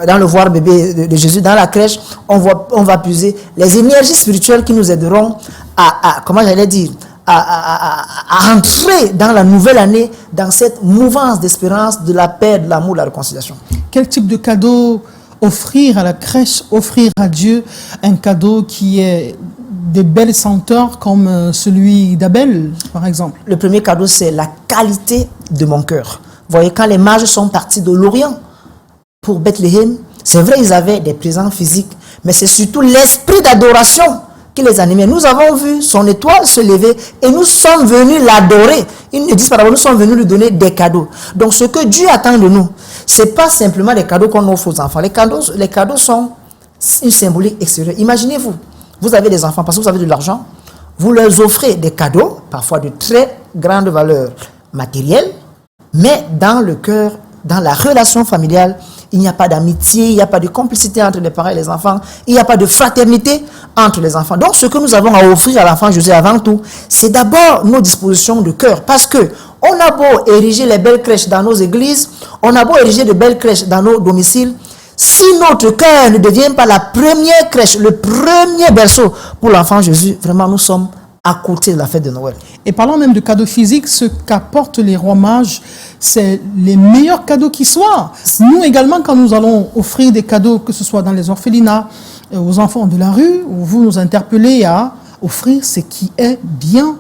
dans le voir bébé de Jésus, dans la crèche, on va puiser les énergies spirituelles qui nous aideront à entrer dans la nouvelle année, dans cette mouvance d'espérance, de la paix, de l'amour, de la réconciliation. Quel type de cadeau offrir à la crèche, offrir à Dieu un cadeau qui est des belles senteurs comme celui d'Abel, par exemple? Le premier cadeau, c'est la qualité de mon cœur. Vous voyez, quand les mages sont partis de l'Orient pour Bethléem, c'est vrai, ils avaient des présents physiques, mais c'est surtout l'esprit d'adoration qui les animait. Nous avons vu son étoile se lever et nous sommes venus l'adorer. Ils ne disent pas d'abord, nous sommes venus lui donner des cadeaux. Donc ce que Dieu attend de nous, ce n'est pas simplement les cadeaux qu'on offre aux enfants. Les cadeaux sont une symbolique extérieure. Imaginez-vous, vous avez des enfants parce que vous avez de l'argent, vous leur offrez des cadeaux, parfois de très grande valeur matérielle, mais dans le cœur, dans la relation familiale, il n'y a pas d'amitié, il n'y a pas de complicité entre les parents et les enfants, il n'y a pas de fraternité entre les enfants. Donc ce que nous avons à offrir à l'enfant Jésus avant tout, c'est d'abord nos dispositions de cœur. Parce que on a beau ériger les belles crèches dans nos églises, on a beau ériger de belles crèches dans nos domiciles, si notre cœur ne devient pas la première crèche, le premier berceau pour l'enfant Jésus, vraiment nous sommes à côté de la fête de Noël. Et parlant même de cadeaux physiques, ce qu'apportent les rois mages, c'est les meilleurs cadeaux qui soient. Nous également, quand nous allons offrir des cadeaux, que ce soit dans les orphelinats, aux enfants de la rue, où vous nous interpellez à offrir ce qui est bien,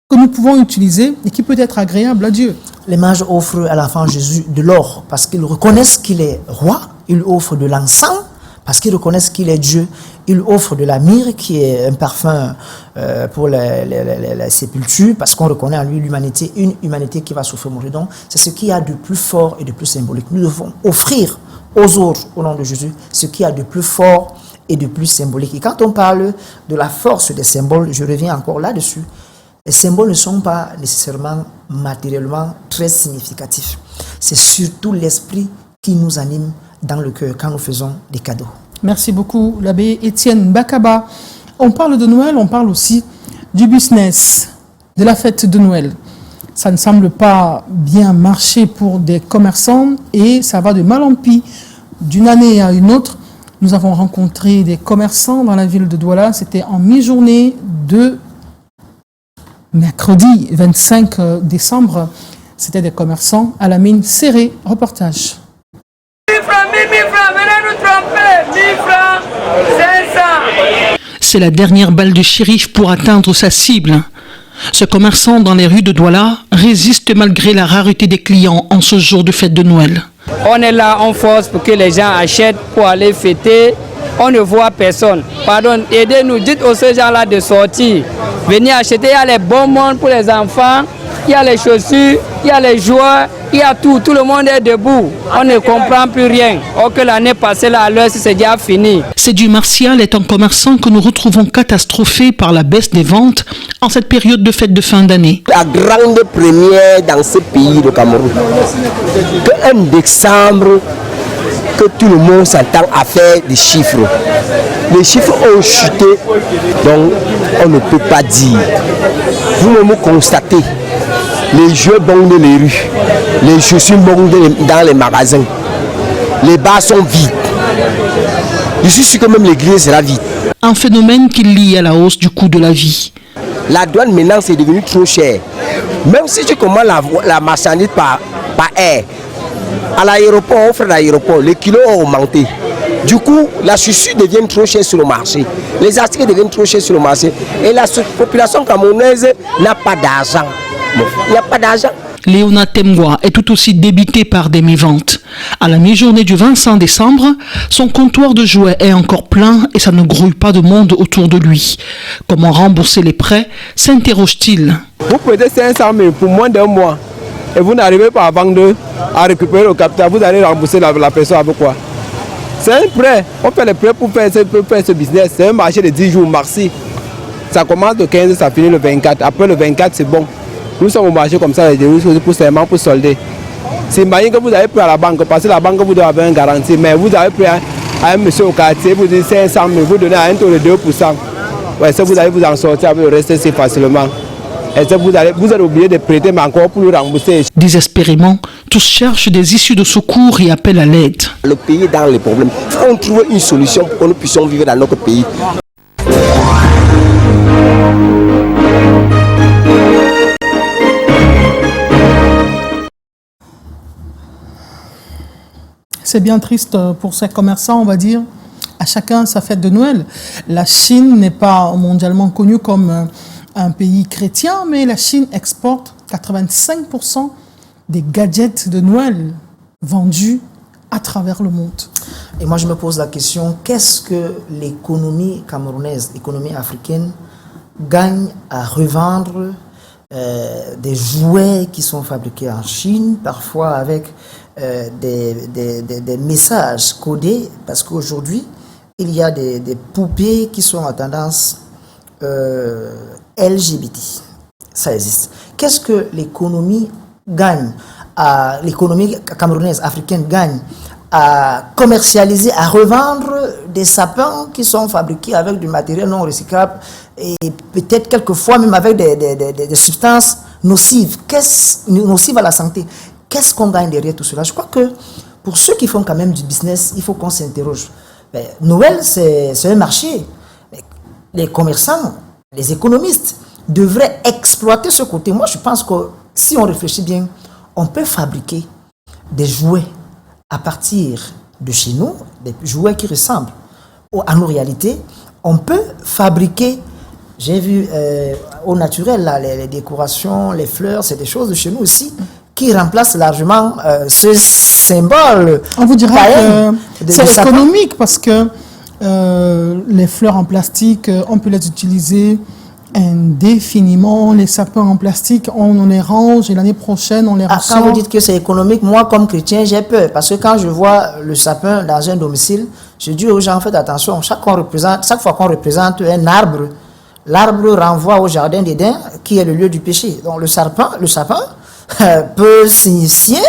que nous pouvons utiliser et qui peut être agréable à Dieu. Les mages offrent à l'enfant Jésus de l'or parce qu'ils reconnaissent qu'il est roi. Ils offrent de l'encens parce qu'ils reconnaissent qu'il est Dieu. Il offre de la myrrhe, qui est un parfum pour les sépultures, parce qu'on reconnaît en lui l'humanité, une humanité qui va souffrir, mourir. Donc, c'est ce qu'il y a de plus fort et de plus symbolique. Nous devons offrir aux autres, au nom de Jésus, ce qu'il y a de plus fort et de plus symbolique. Et quand on parle de la force des symboles, je reviens encore là-dessus, les symboles ne sont pas nécessairement matériellement très significatifs. C'est surtout l'esprit qui nous anime dans le cœur quand nous faisons des cadeaux. Merci beaucoup, l'abbé Étienne Bakaba. On parle de Noël, on parle aussi du business, de la fête de Noël. Ça ne semble pas bien marcher pour des commerçants et ça va de mal en pis. D'une année à une autre, nous avons rencontré des commerçants dans la ville de Douala. C'était en mi-journée de mercredi 25 décembre. C'était des commerçants à la mine serrée. Reportage. C'est la dernière balle de shérif pour atteindre sa cible. Ce commerçant dans les rues de Douala résiste malgré la rareté des clients en ce jour de fête de Noël. On est là en force pour que les gens achètent pour aller fêter. On ne voit personne. Pardon, aidez-nous, dites aux gens-là de sortir. Venez acheter, il y a les bons mondes pour les enfants, il y a les chaussures, il y a les joueurs, il y a tout. Tout le monde est debout. On ne comprend plus rien. Or que l'année passée, là, à l'heure, c'est déjà fini. Sédu Martial est un commerçant que nous retrouvons catastrophé par la baisse des ventes en cette période de fête de fin d'année. La grande première dans ce pays, le Cameroun, qu'un décembre, que tout le monde s'attend à faire des chiffres. Les chiffres ont chuté, donc on ne peut pas dire. Vous-même constatez, les jeux bondent les rues, les chaussures bondent dans les magasins, les bars sont vides. Je suis sûr que même l'église sera vide. Un phénomène qui lie à la hausse du coût de la vie. La douane maintenant c'est devenu trop cher. Même si tu commandes la marchandise par air, à l'aéroport, on fait l'aéroport, les kilos ont augmenté. Du coup, la chaussure devient trop chère sur le marché. Les articles deviennent trop chers sur le marché. Et la population camerounaise n'a pas d'argent. Il n'y a pas d'argent. Léona Temwa est tout aussi débité par des méventes. À la mi-journée du 25 décembre, son comptoir de jouets est encore plein et ça ne grouille pas de monde autour de lui. Comment rembourser les prêts, s'interroge-t-il. Vous prêtez 500 000 pour moins d'un mois et vous n'arrivez pas à vendre, à récupérer le capital, vous allez rembourser la personne avec quoi? C'est un prêt. On fait les prêts pour faire ce business. C'est un marché de 10 jours, merci. Ça commence le 15, ça finit le 24. Après le 24, c'est bon. Nous sommes au marché comme ça, pour solder. C'est imagine que vous avez pris à la banque, parce que la banque vous doit avoir une garantie, mais vous avez pris à un monsieur au quartier, vous dites 500 000, vous donnez à un taux de 2%. Ouais, ça vous allez vous en sortir avec le reste assez facilement. Et ça vous allez oublier de prêter, mais encore pour le rembourser. Désespérément, tous cherchent des issues de secours et appellent à l'aide. Le pays est dans les problèmes. Il faut trouver une solution pour que nous puissions vivre dans notre pays. C'est bien triste pour ces commerçants, on va dire. À chacun sa fête de Noël. La Chine n'est pas mondialement connue comme un pays chrétien, mais la Chine exporte 85% des gadgets de Noël vendus à travers le monde. Et moi, je me pose la question, qu'est-ce que l'économie camerounaise, l'économie africaine, gagne à revendre des jouets qui sont fabriqués en Chine, parfois avec des messages codés, parce qu'aujourd'hui, il y a des poupées qui sont à tendance LGBT. Ça existe. Qu'est-ce que l'économie gagne, l'économie camerounaise, africaine gagne à commercialiser, à revendre des sapins qui sont fabriqués avec du matériel non recyclable et peut-être quelquefois même avec des substances nocives, nocives à la santé. Qu'est-ce qu'on gagne derrière tout cela? Je crois que pour ceux qui font quand même du business, il faut qu'on s'interroge. Noël, c'est un marché. Les commerçants, les économistes devraient exploiter ce côté. Moi, je pense que si on réfléchit bien, on peut fabriquer des jouets à partir de chez nous, des jouets qui ressemblent à nos réalités. On peut fabriquer, j'ai vu au naturel, là, les décorations, les fleurs, c'est des choses de chez nous aussi qui remplacent largement symbole. On vous dira païen que c'est économique parce que les fleurs en plastique, on peut les utiliser indéfiniment. Les sapins en plastique, on les range et l'année prochaine, on les ressort. Quand vous dites que c'est économique, moi, comme chrétien, j'ai peur. Parce que quand je vois le sapin dans un domicile, je dis aux gens, faites attention, chaque fois qu'on représente un arbre, l'arbre renvoie au jardin d'Éden, qui est le lieu du péché. Donc le sapin peut signifier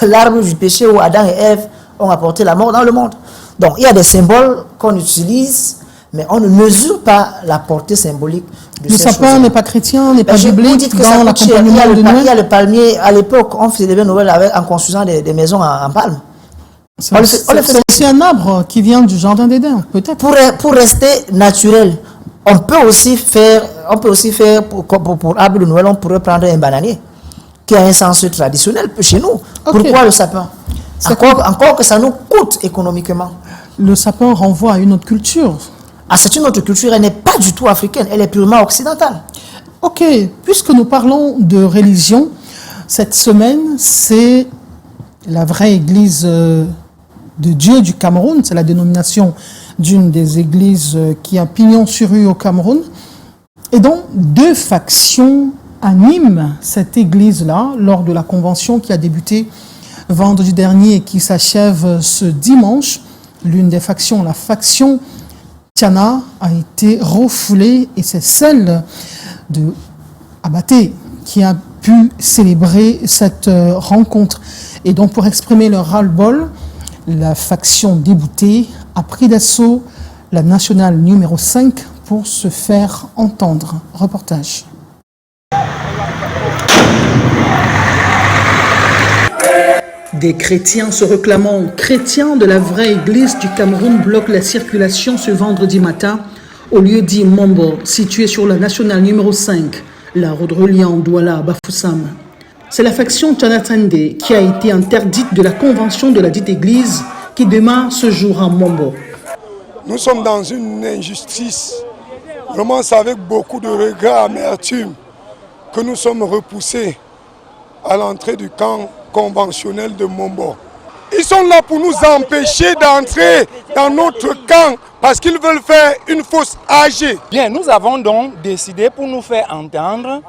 l'arbre du péché où Adam et Ève ont apporté la mort dans le monde. Donc il y a des symboles qu'on utilise, mais on ne mesure pas la portée symbolique de le ces sapin choses. n'est pas chrétien, n'est pas Vous biblique dites que dans l'accompagnement de Noël. il y a le palmier. À l'époque, on faisait des Noël en construisant des maisons en palme. C'est aussi un arbre qui vient du jardin d'Éden, peut-être. Pour rester naturel, on peut aussi faire pour arbre de Noël, on pourrait prendre un bananier, qui a un sens traditionnel chez nous. Okay. Pourquoi le sapin? Encore que ça nous coûte économiquement. Le sapin renvoie à une autre culture. Ah, c'est une autre culture, elle n'est pas du tout africaine, elle est purement occidentale. Ok, puisque nous parlons de religion, cette semaine, c'est la vraie église de Dieu du Cameroun, c'est la dénomination d'une des églises qui a pignon sur rue au Cameroun. Et donc, 2 factions animent cette église-là lors de la convention qui a débuté vendredi dernier et qui s'achève ce dimanche. L'une des factions, la faction Tiana, a été refoulée et c'est celle de Abaté qui a pu célébrer cette rencontre. Et donc, pour exprimer leur ras-le-bol, la faction déboutée a pris d'assaut la nationale numéro 5 pour se faire entendre. Reportage. Des chrétiens se réclamant chrétiens de la vraie église du Cameroun bloquent la circulation ce vendredi matin au lieu dit Mombo, situé sur la nationale numéro 5, la route reliant Douala à Bafoussam. C'est la faction Tjanatande qui a été interdite de la convention de la dite église qui démarre ce jour à Mombo. Nous sommes dans une injustice. Vraiment, c'est avec beaucoup de regret, amertume que nous sommes repoussés à l'entrée du camp conventionnel de Mombo. Ils sont là pour nous empêcher d'entrer dans notre camp parce qu'ils veulent faire une fosse âgée. Bien, nous avons donc décidé pour nous faire entendre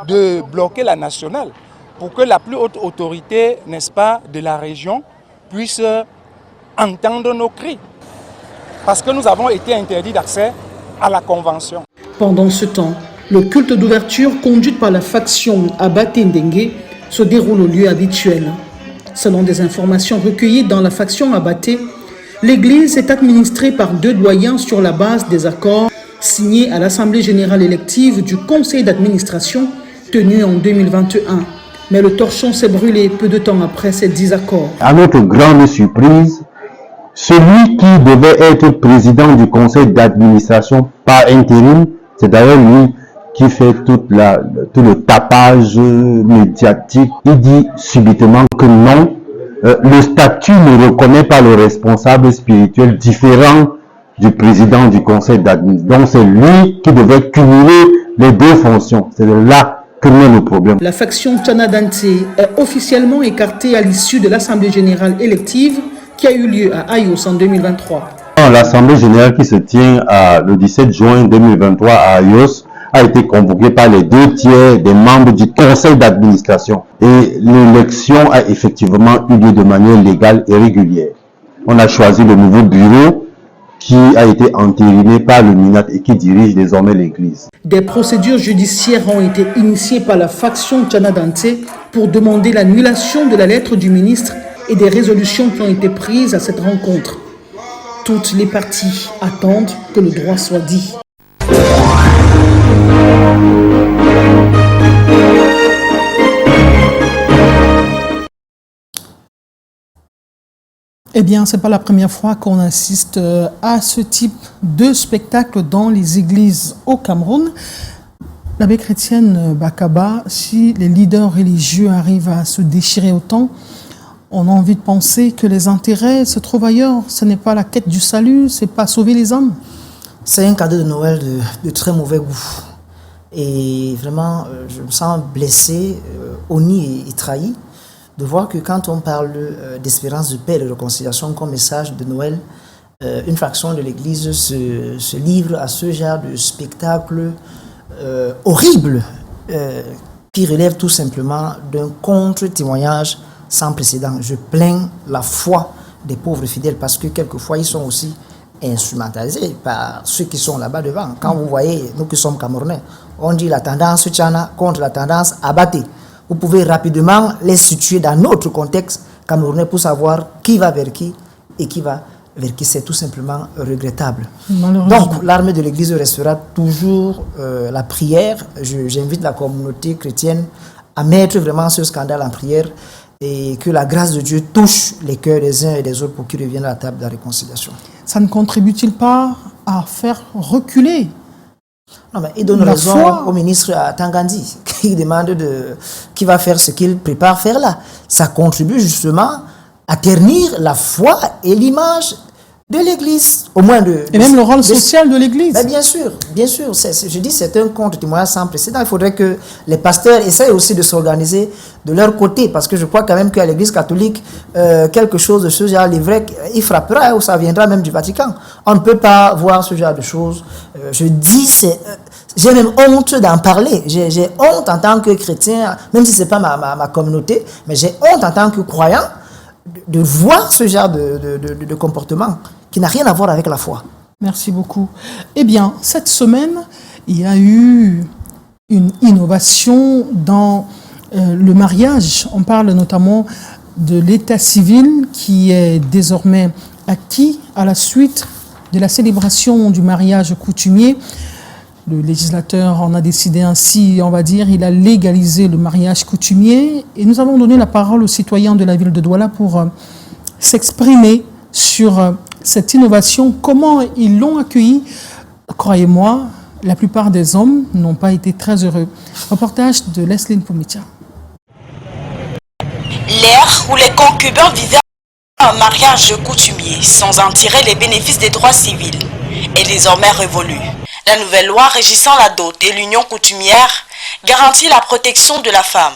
de bloquer la nationale pour que la plus haute autorité, n'est-ce pas, de la région puisse entendre nos cris. Parce que nous avons été interdits d'accès à la convention. Pendant ce temps, le culte d'ouverture conduit par la faction Abaté Ndengue se déroule au lieu habituel. Selon des informations recueillies dans la faction Abaté, l'église est administrée par 2 doyens sur la base des accords signés à l'Assemblée générale élective du conseil d'administration tenue en 2021. Mais le torchon s'est brûlé peu de temps après ces 10 accords. À notre grande surprise, celui qui devait être président du conseil d'administration par intérim, c'est d'ailleurs lui qui fait tout le tapage médiatique. Il dit subitement que non, le statut ne reconnaît pas le responsable spirituel différent du président du conseil d'administration. Donc c'est lui qui devait cumuler les 2 fonctions. C'est là que naît le problème. La faction Tjanadante est officiellement écartée à l'issue de l'Assemblée générale élective qui a eu lieu à Ayos en 2023. L'Assemblée générale qui se tient le 17 juin 2023 à Ayos a été convoquée par les 2/3 des membres du conseil d'administration. Et l'élection a effectivement eu lieu de manière légale et régulière. On a choisi le nouveau bureau qui a été entériné par le MINAT et qui dirige désormais l'église. Des procédures judiciaires ont été initiées par la faction Tjanadante pour demander l'annulation de la lettre du ministre et des résolutions qui ont été prises à cette rencontre. Toutes les parties attendent que le droit soit dit. Eh bien, ce n'est pas la première fois qu'on assiste à ce type de spectacle dans les églises au Cameroun. L'abbé chrétienne Bakaba, si les leaders religieux arrivent à se déchirer autant, on a envie de penser que les intérêts se trouvent ailleurs. Ce n'est pas la quête du salut, ce n'est pas sauver les hommes. C'est un cadeau de Noël de très mauvais goût. Et vraiment, je me sens blessé, honni et trahi. de voir que quand on parle d'espérance de paix et de réconciliation comme message de Noël, une fraction de l'Église se livre à ce genre de spectacle horrible qui relève tout simplement d'un contre-témoignage sans précédent. Je plains la foi des pauvres fidèles parce que quelquefois ils sont aussi instrumentalisés par ceux qui sont là-bas devant. Quand vous voyez, nous qui sommes Camerounais, on dit la tendance Tchana contre la tendance Abaté. Vous pouvez rapidement les situer dans notre contexte camerounais pour savoir qui va vers qui et qui va vers qui. C'est tout simplement regrettable. Donc l'armée de l'Église restera toujours la prière. J'invite la communauté chrétienne à mettre vraiment ce scandale en prière et que la grâce de Dieu touche les cœurs des uns et des autres pour qu'ils reviennent à la table de la réconciliation. Ça ne contribue-t-il pas à faire reculer? Non, mais il donne raison au ministre Tangandi qui demande qui va faire ce qu'il prépare faire là. Ça contribue justement à ternir la foi et l'image de l'Église, au moins et même le rôle social de l'Église. Ben bien sûr. Je dis c'est un contre-témoignage sans précédent. Il faudrait que les pasteurs essayent aussi de s'organiser de leur côté, parce que je crois quand même qu'à l'Église catholique, quelque chose de ce genre, il frappera ou ça viendra même du Vatican. On ne peut pas voir ce genre de choses. Je dis, j'ai même honte d'en parler. J'ai honte en tant que chrétien, même si ce n'est pas ma communauté, mais j'ai honte en tant que croyant de voir ce genre de comportement qui n'a rien à voir avec la foi. Merci beaucoup. Eh bien, cette semaine, il y a eu une innovation dans le mariage. On parle notamment de l'état civil qui est désormais acquis à la suite de la célébration du mariage coutumier. Le législateur en a décidé ainsi, on va dire, il a légalisé le mariage coutumier. Et nous allons donner la parole aux citoyens de la ville de Douala pour s'exprimer sur cette innovation, comment ils l'ont accueillie. Croyez-moi, la plupart des hommes n'ont pas été très heureux. Reportage de Leslie Poumitia. L'ère où les concubins vivaient un mariage coutumier sans en tirer les bénéfices des droits civils est désormais révolue. La nouvelle loi régissant la dot et l'union coutumière garantit la protection de la femme.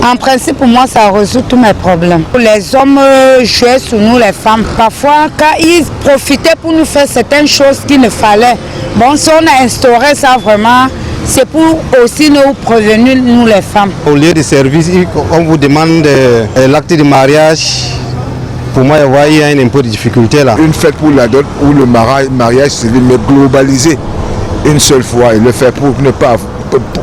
En principe, pour moi, ça résout tous mes problèmes. Les hommes jouaient sur nous, les femmes. Parfois, quand ils profitaient pour nous faire certaines choses qu'il ne fallait. Bon, si on a instauré ça vraiment, c'est pour aussi nous prévenir, nous les femmes. Au lieu de service, on vous demande l'acte de mariage. Pour moi, il y a un peu de difficulté là. Une fête pour la dot ou le mariage civil, mais globalisé une seule fois et le faire pour ne pas...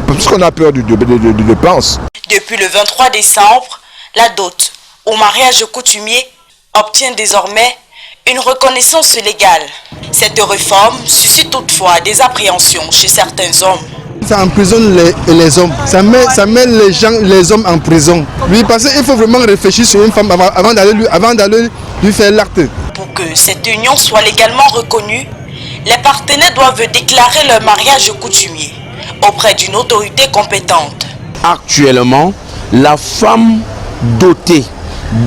Parce qu'on a peur de dépenses. Depuis le 23 décembre, la dot au mariage coutumier obtient désormais une reconnaissance légale. Cette réforme suscite toutefois des appréhensions chez certains hommes. Ça emprisonne les hommes, ça met les hommes en prison. Oui, parce qu'il faut vraiment réfléchir sur une femme avant d'aller lui faire l'acte. Pour que cette union soit légalement reconnue, les partenaires doivent déclarer leur mariage coutumier auprès d'une autorité compétente. Actuellement, la femme dotée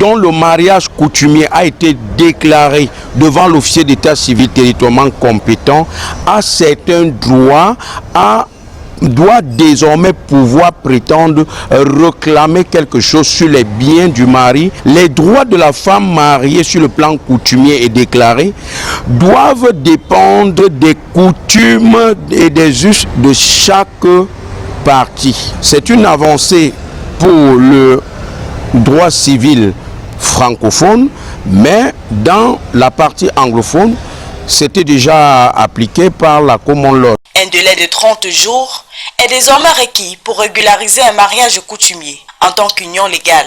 dont le mariage coutumier a été déclaré devant l'officier d'état civil territorialement compétent a certains droits, doit désormais pouvoir prétendre réclamer quelque chose sur les biens du mari. Les droits de la femme mariée sur le plan coutumier et déclaré doivent dépendre des coutumes et des us de chaque partie. C'est une avancée pour le droit civil francophone, mais dans la partie anglophone, c'était déjà appliqué par la common law. Un délai de 30 jours est désormais requis pour régulariser un mariage coutumier en tant qu'union légale.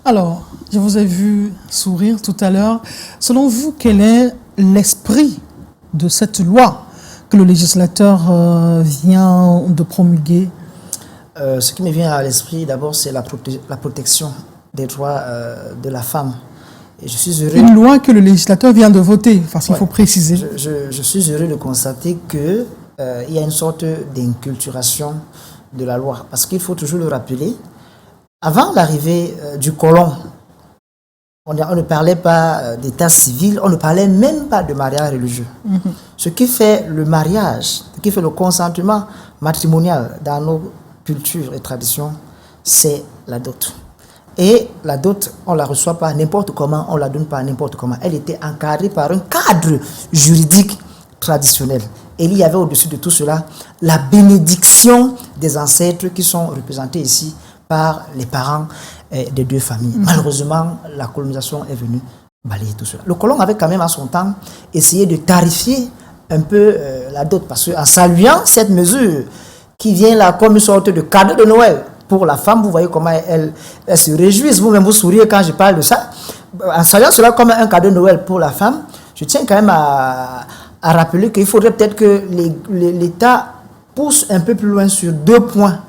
Alors, je vous ai vu sourire tout à l'heure. Selon vous, quel est l'esprit de cette loi que le législateur vient de promulguer? Ce qui me vient à l'esprit, d'abord, c'est la protection des droits de la femme. Et je suis heureux... Une loi que le législateur vient de voter, parce qu'il faut préciser. Je suis heureux de constater qu'il y a une sorte d'inculturation de la loi. Parce qu'il faut toujours le rappeler, avant l'arrivée du colon, on ne parlait pas d'état civil, on ne parlait même pas de mariage religieux. Ce qui fait le mariage, ce qui fait le consentement matrimonial dans nos cultures et traditions, c'est la dot. Et la dot, on ne la reçoit pas n'importe comment, on ne la donne pas n'importe comment. Elle était encadrée par un cadre juridique traditionnel. Et il y avait au-dessus de tout cela la bénédiction des ancêtres qui sont représentés ici par les parents des deux familles. Malheureusement, la colonisation est venue balayer tout cela. Le colon avait quand même à son temps essayé de tarifier un peu la dot, parce qu'en saluant cette mesure qui vient là comme une sorte de cadeau de Noël pour la femme, vous voyez comment elle se réjouit, vous-même vous souriez quand je parle de ça, en saluant cela comme un cadeau de Noël pour la femme, je tiens quand même à rappeler qu'il faudrait peut-être que l'État pousse un peu plus loin sur 2 points,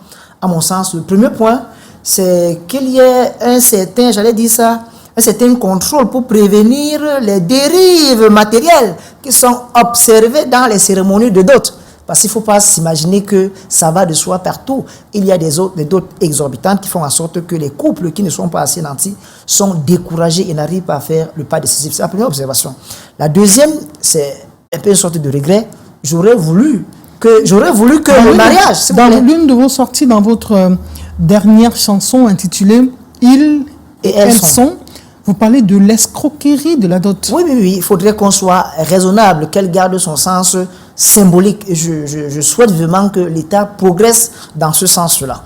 à mon sens. Le premier point, c'est qu'il y ait un certain contrôle pour prévenir les dérives matérielles qui sont observées dans les cérémonies de dot. Parce qu'il ne faut pas s'imaginer que ça va de soi partout. Il y a des dots exorbitantes qui font en sorte que les couples qui ne sont pas assez nantis sont découragés et n'arrivent pas à faire le pas décisif. C'est la première observation. La deuxième, c'est un peu une sorte de regret. J'aurais voulu que le mariage... Dans l'une de vos sorties, dans votre dernière chanson intitulée « Ils et elles sont », vous parlez de l'escroquerie de la dot. Oui, il faudrait qu'on soit raisonnable, qu'elle garde son sens symbolique. Et je souhaite vraiment que l'État progresse dans ce sens-là.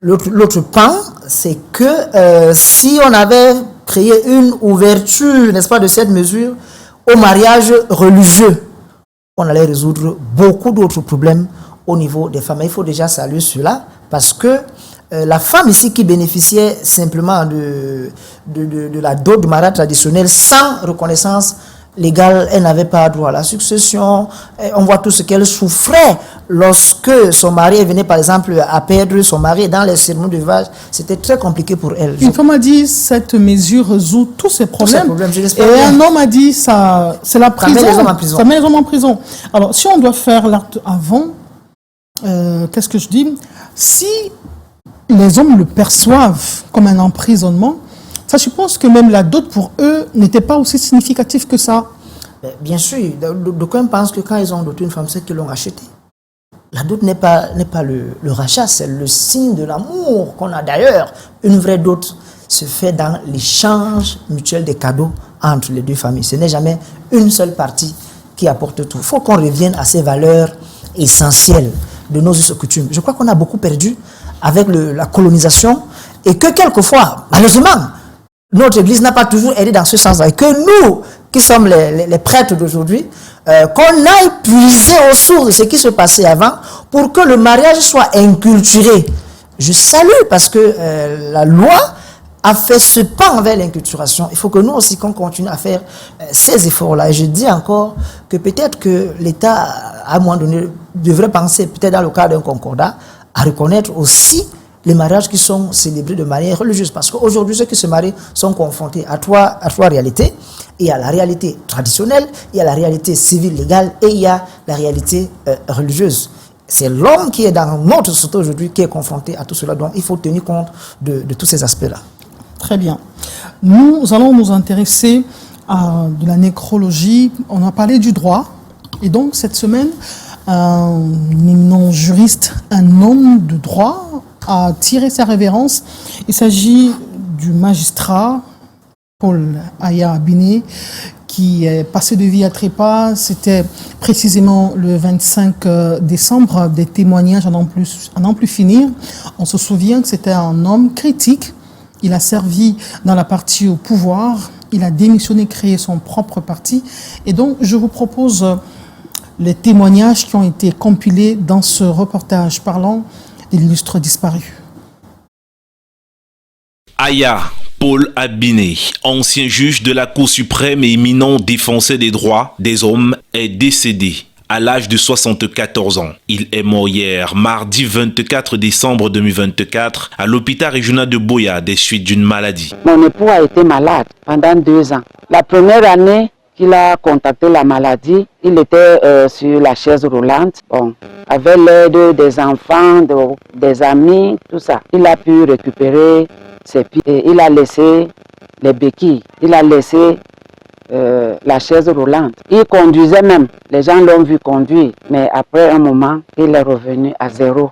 L'autre pan, c'est que si on avait créé une ouverture, n'est-ce pas, de cette mesure au mariage religieux, on allait résoudre beaucoup d'autres problèmes au niveau des femmes. Il faut déjà saluer cela, parce que la femme ici qui bénéficiait simplement de la dot de mariage traditionnelle sans reconnaissance légale, elle n'avait pas droit à la succession. On voit tout ce qu'elle souffrait lorsque son mari venait par exemple à perdre son mari dans les cérémonies de veillage. C'était très compliqué pour elle. Une femme a dit cette mesure résout tous ces problèmes. Et un homme a dit ça, c'est la prison. Ça met les hommes en prison. Ça met les hommes en prison. Alors si on doit faire l'acte avant, qu'est-ce que je dis? Si les hommes le perçoivent comme un emprisonnement, ça suppose que même la dot pour eux n'était pas aussi significative que ça. Bien sûr, d'aucuns pensent que quand ils ont doté une femme, c'est qu'ils l'ont rachetée. La dot n'est pas le rachat, c'est le signe de l'amour qu'on a. D'ailleurs, une vraie dot se fait dans l'échange mutuel des cadeaux entre les deux familles. Ce n'est jamais une seule partie qui apporte tout. Il faut qu'on revienne à ces valeurs essentielles de nos us et coutumes. Je crois qu'on a beaucoup perdu avec la colonisation et que quelquefois, malheureusement, notre Église n'a pas toujours aidé dans ce sens-là. Et que nous, qui sommes les prêtres d'aujourd'hui, qu'on aille puiser au sources de ce qui se passait avant pour que le mariage soit inculturé. Je salue parce que la loi a fait ce pas vers l'inculturation. Il faut que nous aussi, qu'on continue à faire ces efforts-là. Et je dis encore que peut-être que l'État, à un moment donné, devrait penser, peut-être dans le cadre d'un concordat, à reconnaître aussi les mariages qui sont célébrés de manière religieuse. Parce qu'aujourd'hui, ceux qui se marient sont confrontés à trois réalités. Il y a la réalité traditionnelle, il y a la réalité civile légale et il y a la réalité religieuse. C'est l'homme qui est dans notre société aujourd'hui qui est confronté à tout cela. Donc, il faut tenir compte de tous ces aspects-là. Très bien. Nous allons nous intéresser à de la nécrologie. On a parlé du droit. Et donc, cette semaine, un éminent juriste, un homme de droit, a tiré sa révérence. Il s'agit du magistrat Paul Aya Biné, qui est passé de vie à trépas. C'était précisément le 25 décembre, des témoignages à n'en plus finir. On se souvient que c'était un homme critique. Il a servi dans la partie au pouvoir. Il a démissionné, créé son propre parti. Et donc, je vous propose les témoignages qui ont été compilés dans ce reportage parlant de l'illustre disparu. Aya Paul Abiné, ancien juge de la Cour suprême et éminent défenseur des droits des hommes, est décédé à l'âge de 74 ans. Il est mort hier, mardi 24 décembre 2024, à l'hôpital régional de Boya des suites d'une maladie. Mon époux a été malade pendant 2 ans. La première année qu'il a contacté la maladie, il était sur la chaise roulante. Bon, avec l'aide des enfants, des amis, tout ça, il a pu récupérer ses pieds. Et il a laissé les béquilles, il a laissé la chaise roulante. Il conduisait même, les gens l'ont vu conduire, mais après un moment, il est revenu à zéro,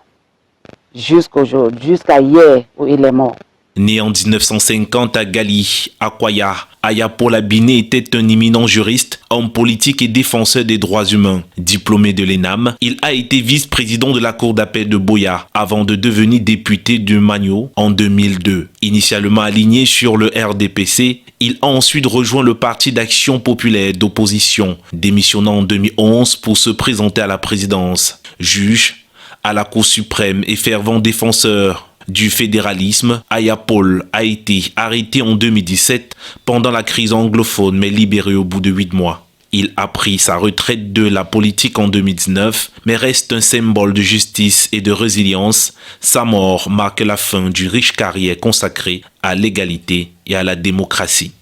jusqu'à hier où il est mort. Né en 1950 à Gali, Akwaya, Aya Paul Abiné était un éminent juriste, homme politique et défenseur des droits humains. Diplômé de l'ENAM, il a été vice-président de la Cour d'appel de Boya avant de devenir député du Magno en 2002. Initialement aligné sur le RDPC, il a ensuite rejoint le Parti d'action populaire d'opposition, démissionnant en 2011 pour se présenter à la présidence. Juge à la Cour suprême et fervent défenseur du fédéralisme, Aya Paul a été arrêté en 2017 pendant la crise anglophone mais libéré au bout de 8 mois. Il a pris sa retraite de la politique en 2019 mais reste un symbole de justice et de résilience. Sa mort marque la fin d'une riche carrière consacrée à l'égalité et à la démocratie.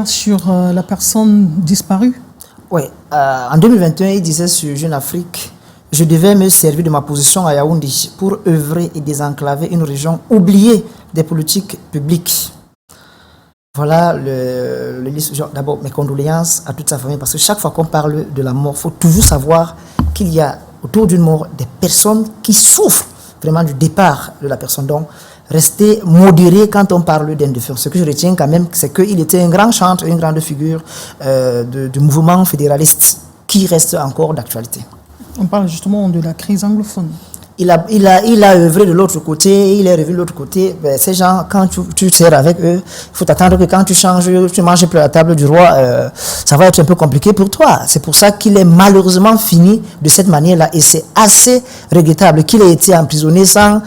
Sur la personne disparue? Oui, en 2021, il disait sur Jeune Afrique, je devais me servir de ma position à Yaoundé pour œuvrer et désenclaver une région oubliée des politiques publiques. Voilà le d'abord mes condoléances à toute sa famille, parce que chaque fois qu'on parle de la mort, il faut toujours savoir qu'il y a autour d'une mort des personnes qui souffrent vraiment du départ de la personne. Donc, rester modéré quand on parle d'indéfense. Ce que je retiens quand même, c'est qu'il était un grand chantre, une grande figure du mouvement fédéraliste qui reste encore d'actualité. On parle justement de la crise anglophone. Il a œuvré de l'autre côté, il est revenu de l'autre côté. Ben, ces gens, quand tu sers avec eux, il faut t'attendre que quand tu manges plus à la table du roi, ça va être un peu compliqué pour toi. C'est pour ça qu'il est malheureusement fini de cette manière-là. Et c'est assez regrettable qu'il ait été emprisonné sans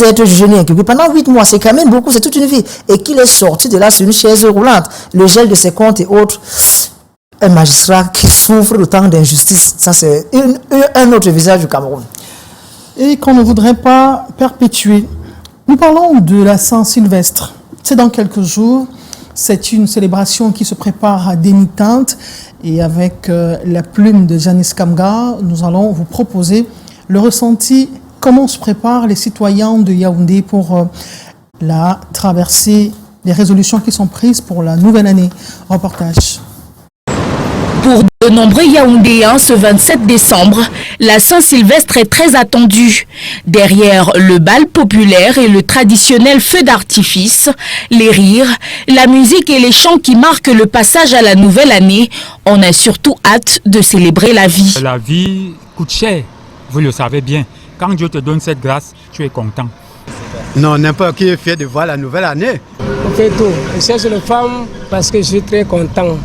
être jugé ni inculpé. Pendant 8 mois, c'est quand même beaucoup, c'est toute une vie. Et qu'il est sorti de là sur une chaise roulante. Le gel de ses comptes et autres. Un magistrat qui souffre autant d'injustice. Ça, c'est un autre visage du Cameroun. Et qu'on ne voudrait pas perpétuer. Nous parlons de la Saint-Sylvestre. C'est dans quelques jours. C'est une célébration qui se prépare à demi-teinte. Et avec la plume de Janice Kamga, nous allons vous proposer le ressenti, comment se préparent les citoyens de Yaoundé pour la traversée, les résolutions qui sont prises pour la nouvelle année. Reportage. Pour de nombreux Yaoundéens, ce 27 décembre, la Saint-Sylvestre est très attendue. Derrière le bal populaire et le traditionnel feu d'artifice, les rires, la musique et les chants qui marquent le passage à la nouvelle année, on a surtout hâte de célébrer la vie. La vie coûte cher, vous le savez bien. Quand Dieu te donne cette grâce, tu es content. Non, n'importe qui est fier de voir la nouvelle année. On fait tout. Je cherche une femme parce que je suis très content.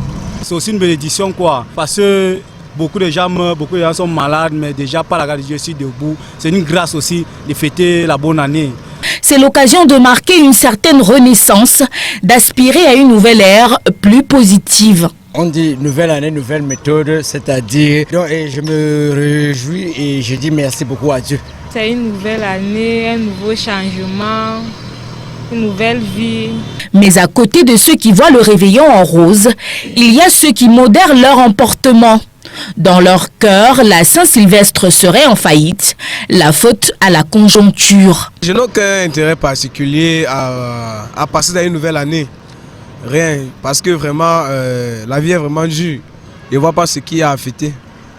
C'est aussi une bénédiction quoi, parce que beaucoup de gens meurent, beaucoup de gens sont malades, mais déjà par la grâce de Dieu, je suis debout. C'est une grâce aussi de fêter la bonne année. C'est l'occasion de marquer une certaine renaissance, d'aspirer à une nouvelle ère plus positive. On dit nouvelle année, nouvelle méthode, c'est-à-dire, je me réjouis et je dis merci beaucoup à Dieu. C'est une nouvelle année, un nouveau changement, une nouvelle vie. Mais à côté de ceux qui voient le réveillon en rose, il y a ceux qui modèrent leur emportement. Dans leur cœur, la Saint-Sylvestre serait en faillite, la faute à la conjoncture. Je n'ai aucun intérêt particulier à passer dans une nouvelle année. Rien, parce que vraiment, la vie est vraiment dure. Je ne vois pas ce qu'il y a à fêter.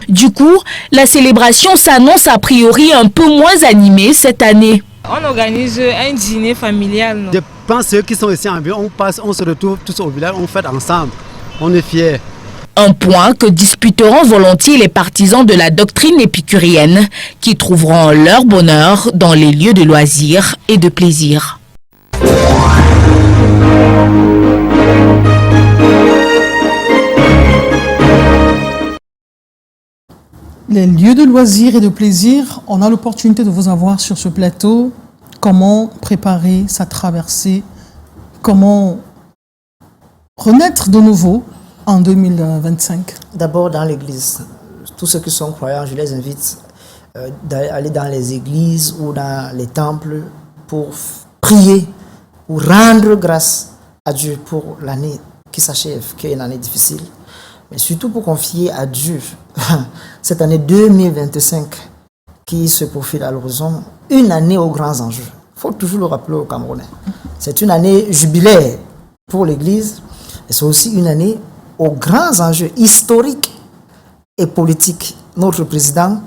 Du coup, la célébration s'annonce a priori un peu moins animée cette année. On organise un dîner familial. Non? Je pense que ceux qui sont ici en ville, on se retrouve tous au village, on fête ensemble. On est fiers. Un point que disputeront volontiers les partisans de la doctrine épicurienne qui trouveront leur bonheur dans les lieux de loisirs et de plaisir. Les lieux de loisirs et de plaisir, on a l'opportunité de vous avoir sur ce plateau. Comment préparer sa traversée, comment renaître de nouveau en 2025. D'abord dans l'église. Tous ceux qui sont croyants, je les invite d'aller dans les églises ou dans les temples pour prier, pour rendre grâce à Dieu pour l'année qui s'achève, qui est une année difficile. Mais surtout pour confier à Dieu cette année 2025 qui se profile à l'horizon, une année aux grands enjeux. Il faut toujours le rappeler aux Camerounais. C'est une année jubilaire pour l'Église et c'est aussi une année aux grands enjeux historiques et politiques. Notre président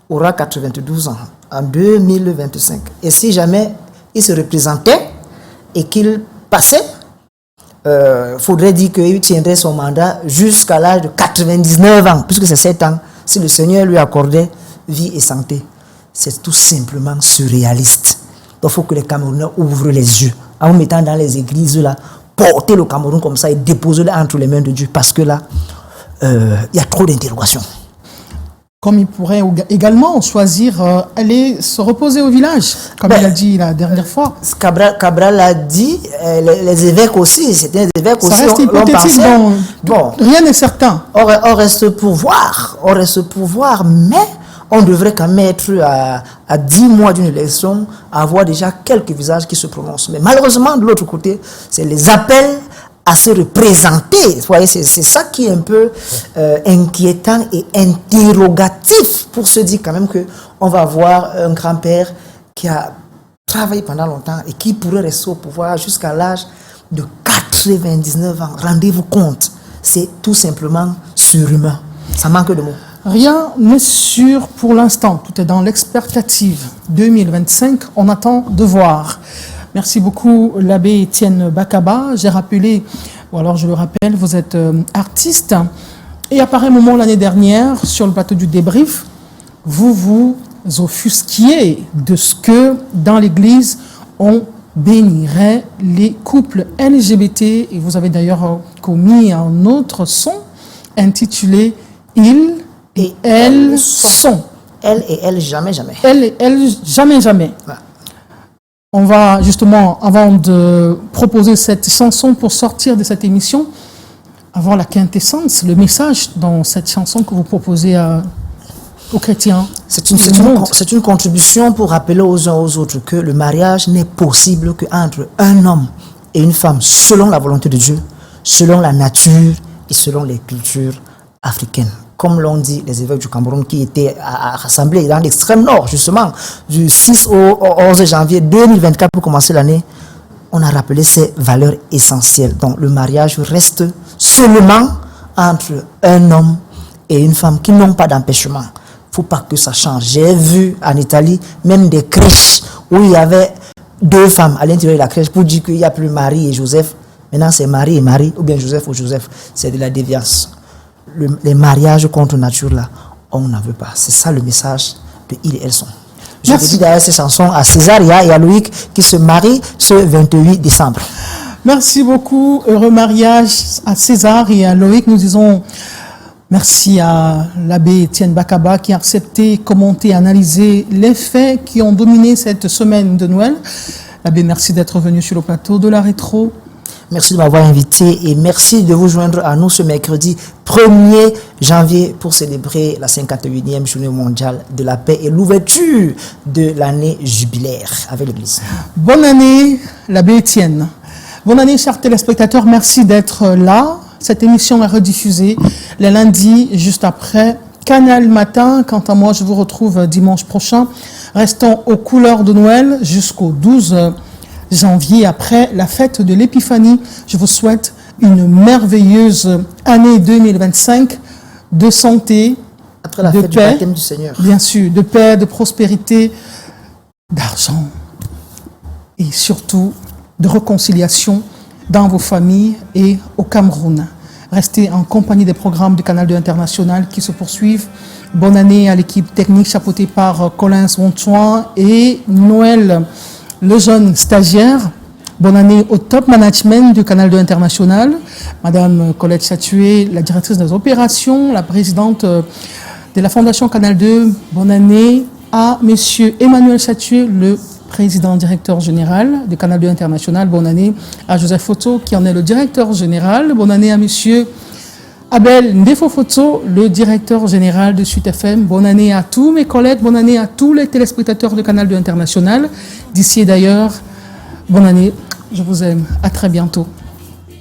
aura 92 ans en 2025. Et si jamais il se représentait et qu'il passait, faudrait dire qu'il tiendrait son mandat jusqu'à l'âge de 99 ans, puisque c'est 7 ans, si le Seigneur lui accordait vie et santé. C'est tout simplement surréaliste. Donc il faut que les Camerounais ouvrent les yeux, en mettant dans les églises là, porter le Cameroun comme ça et déposer-le entre les mains de Dieu, parce que là, il y a trop d'interrogations. Comme il pourrait également choisir aller se reposer au village, comme il a dit la dernière fois. Cabral l'a dit, les évêques aussi, c'était des évêques aussi. Ça reste hypothétique, bon, rien n'est certain. On reste pour voir, mais on devrait quand même être à 10 mois d'une élection, avoir déjà quelques visages qui se prononcent. Mais malheureusement, de l'autre côté, c'est les appels à se représenter. Vous voyez, c'est ça qui est un peu inquiétant et interrogatif pour se dire quand même qu'on va avoir un grand-père qui a travaillé pendant longtemps et qui pourrait rester au pouvoir jusqu'à l'âge de 99 ans. Rendez-vous compte, c'est tout simplement surhumain. Ça manque de mots. Rien n'est sûr pour l'instant. Tout est dans l'expectative. 2025, on attend de voir. Merci beaucoup, l'abbé Étienne Bakaba. J'ai rappelé, ou alors je le rappelle, vous êtes artiste. Et à pareil moment l'année dernière, sur le plateau du débrief, vous vous offusquiez de ce que dans l'Église, on bénirait les couples LGBT. Et vous avez d'ailleurs commis un autre son intitulé « Ils et elles sont ». Elle et elle, jamais, jamais. Elle et elle, jamais, jamais. Ouais. On va justement, avant de proposer cette chanson pour sortir de cette émission, avoir la quintessence, le message dans cette chanson que vous proposez aux chrétiens. C'est une contribution pour rappeler aux uns aux autres que le mariage n'est possible qu'entre un homme et une femme, selon la volonté de Dieu, selon la nature et selon les cultures africaines. Comme l'ont dit les évêques du Cameroun qui étaient rassemblés dans l'extrême nord, justement, du 6 au 11 janvier 2024 pour commencer l'année, on a rappelé ces valeurs essentielles. Donc le mariage reste seulement entre un homme et une femme qui n'ont pas d'empêchement. Il ne faut pas que ça change. J'ai vu en Italie même des crèches où il y avait 2 femmes à l'intérieur de la crèche pour dire qu'il n'y a plus Marie et Joseph. Maintenant c'est Marie et Marie, ou bien Joseph ou Joseph. C'est de la déviance. Les mariages contre nature, là, on n'en veut pas. C'est ça le message de Ils et elles sont. Je dédie d'ailleurs ces chansons à Césaria et à Loïc qui se marient ce 28 décembre. Merci beaucoup. Heureux mariage à César et à Loïc. Nous disons merci à l'abbé Étienne Bakaba qui a accepté, commenté, analysé les faits qui ont dominé cette semaine de Noël. L'abbé, merci d'être venu sur le plateau de la Rétro. Merci de m'avoir invité et merci de vous joindre à nous ce mercredi 1er janvier pour célébrer la 51e journée mondiale de la paix et l'ouverture de l'année jubilaire avec l'Église. Bonne année, l'abbé Étienne. Bonne année, chers téléspectateurs. Merci d'être là. Cette émission est rediffusée les lundis juste après Canal Matin. Quant à moi, je vous retrouve dimanche prochain. Restons aux couleurs de Noël jusqu'au 12 janvier, après la fête de l'Épiphanie. Je vous souhaite une merveilleuse année 2025 de santé, après la de fête paix, du baptême du Seigneur. Bien sûr, de paix, de prospérité, d'argent et surtout de réconciliation dans vos familles et au Cameroun. Restez en compagnie des programmes du Canal 2 International qui se poursuivent. Bonne année à l'équipe technique chapeautée par Colin Swonchouan et Noël, le jeune stagiaire. Bonne année au top management du Canal 2 International. Madame Colette Chatué, la directrice des opérations, la présidente de la Fondation Canal 2. Bonne année à Monsieur Emmanuel Chatué, le président directeur général du Canal 2 International. Bonne année à Joseph Foto, qui en est le directeur général. Bonne année à Monsieur Abel Ndefo Foto, le directeur général de Sud FM. Bonne année à tous mes collègues, bonne année à tous les téléspectateurs de Canal 2 International. D'ici et d'ailleurs, bonne année, je vous aime, à très bientôt.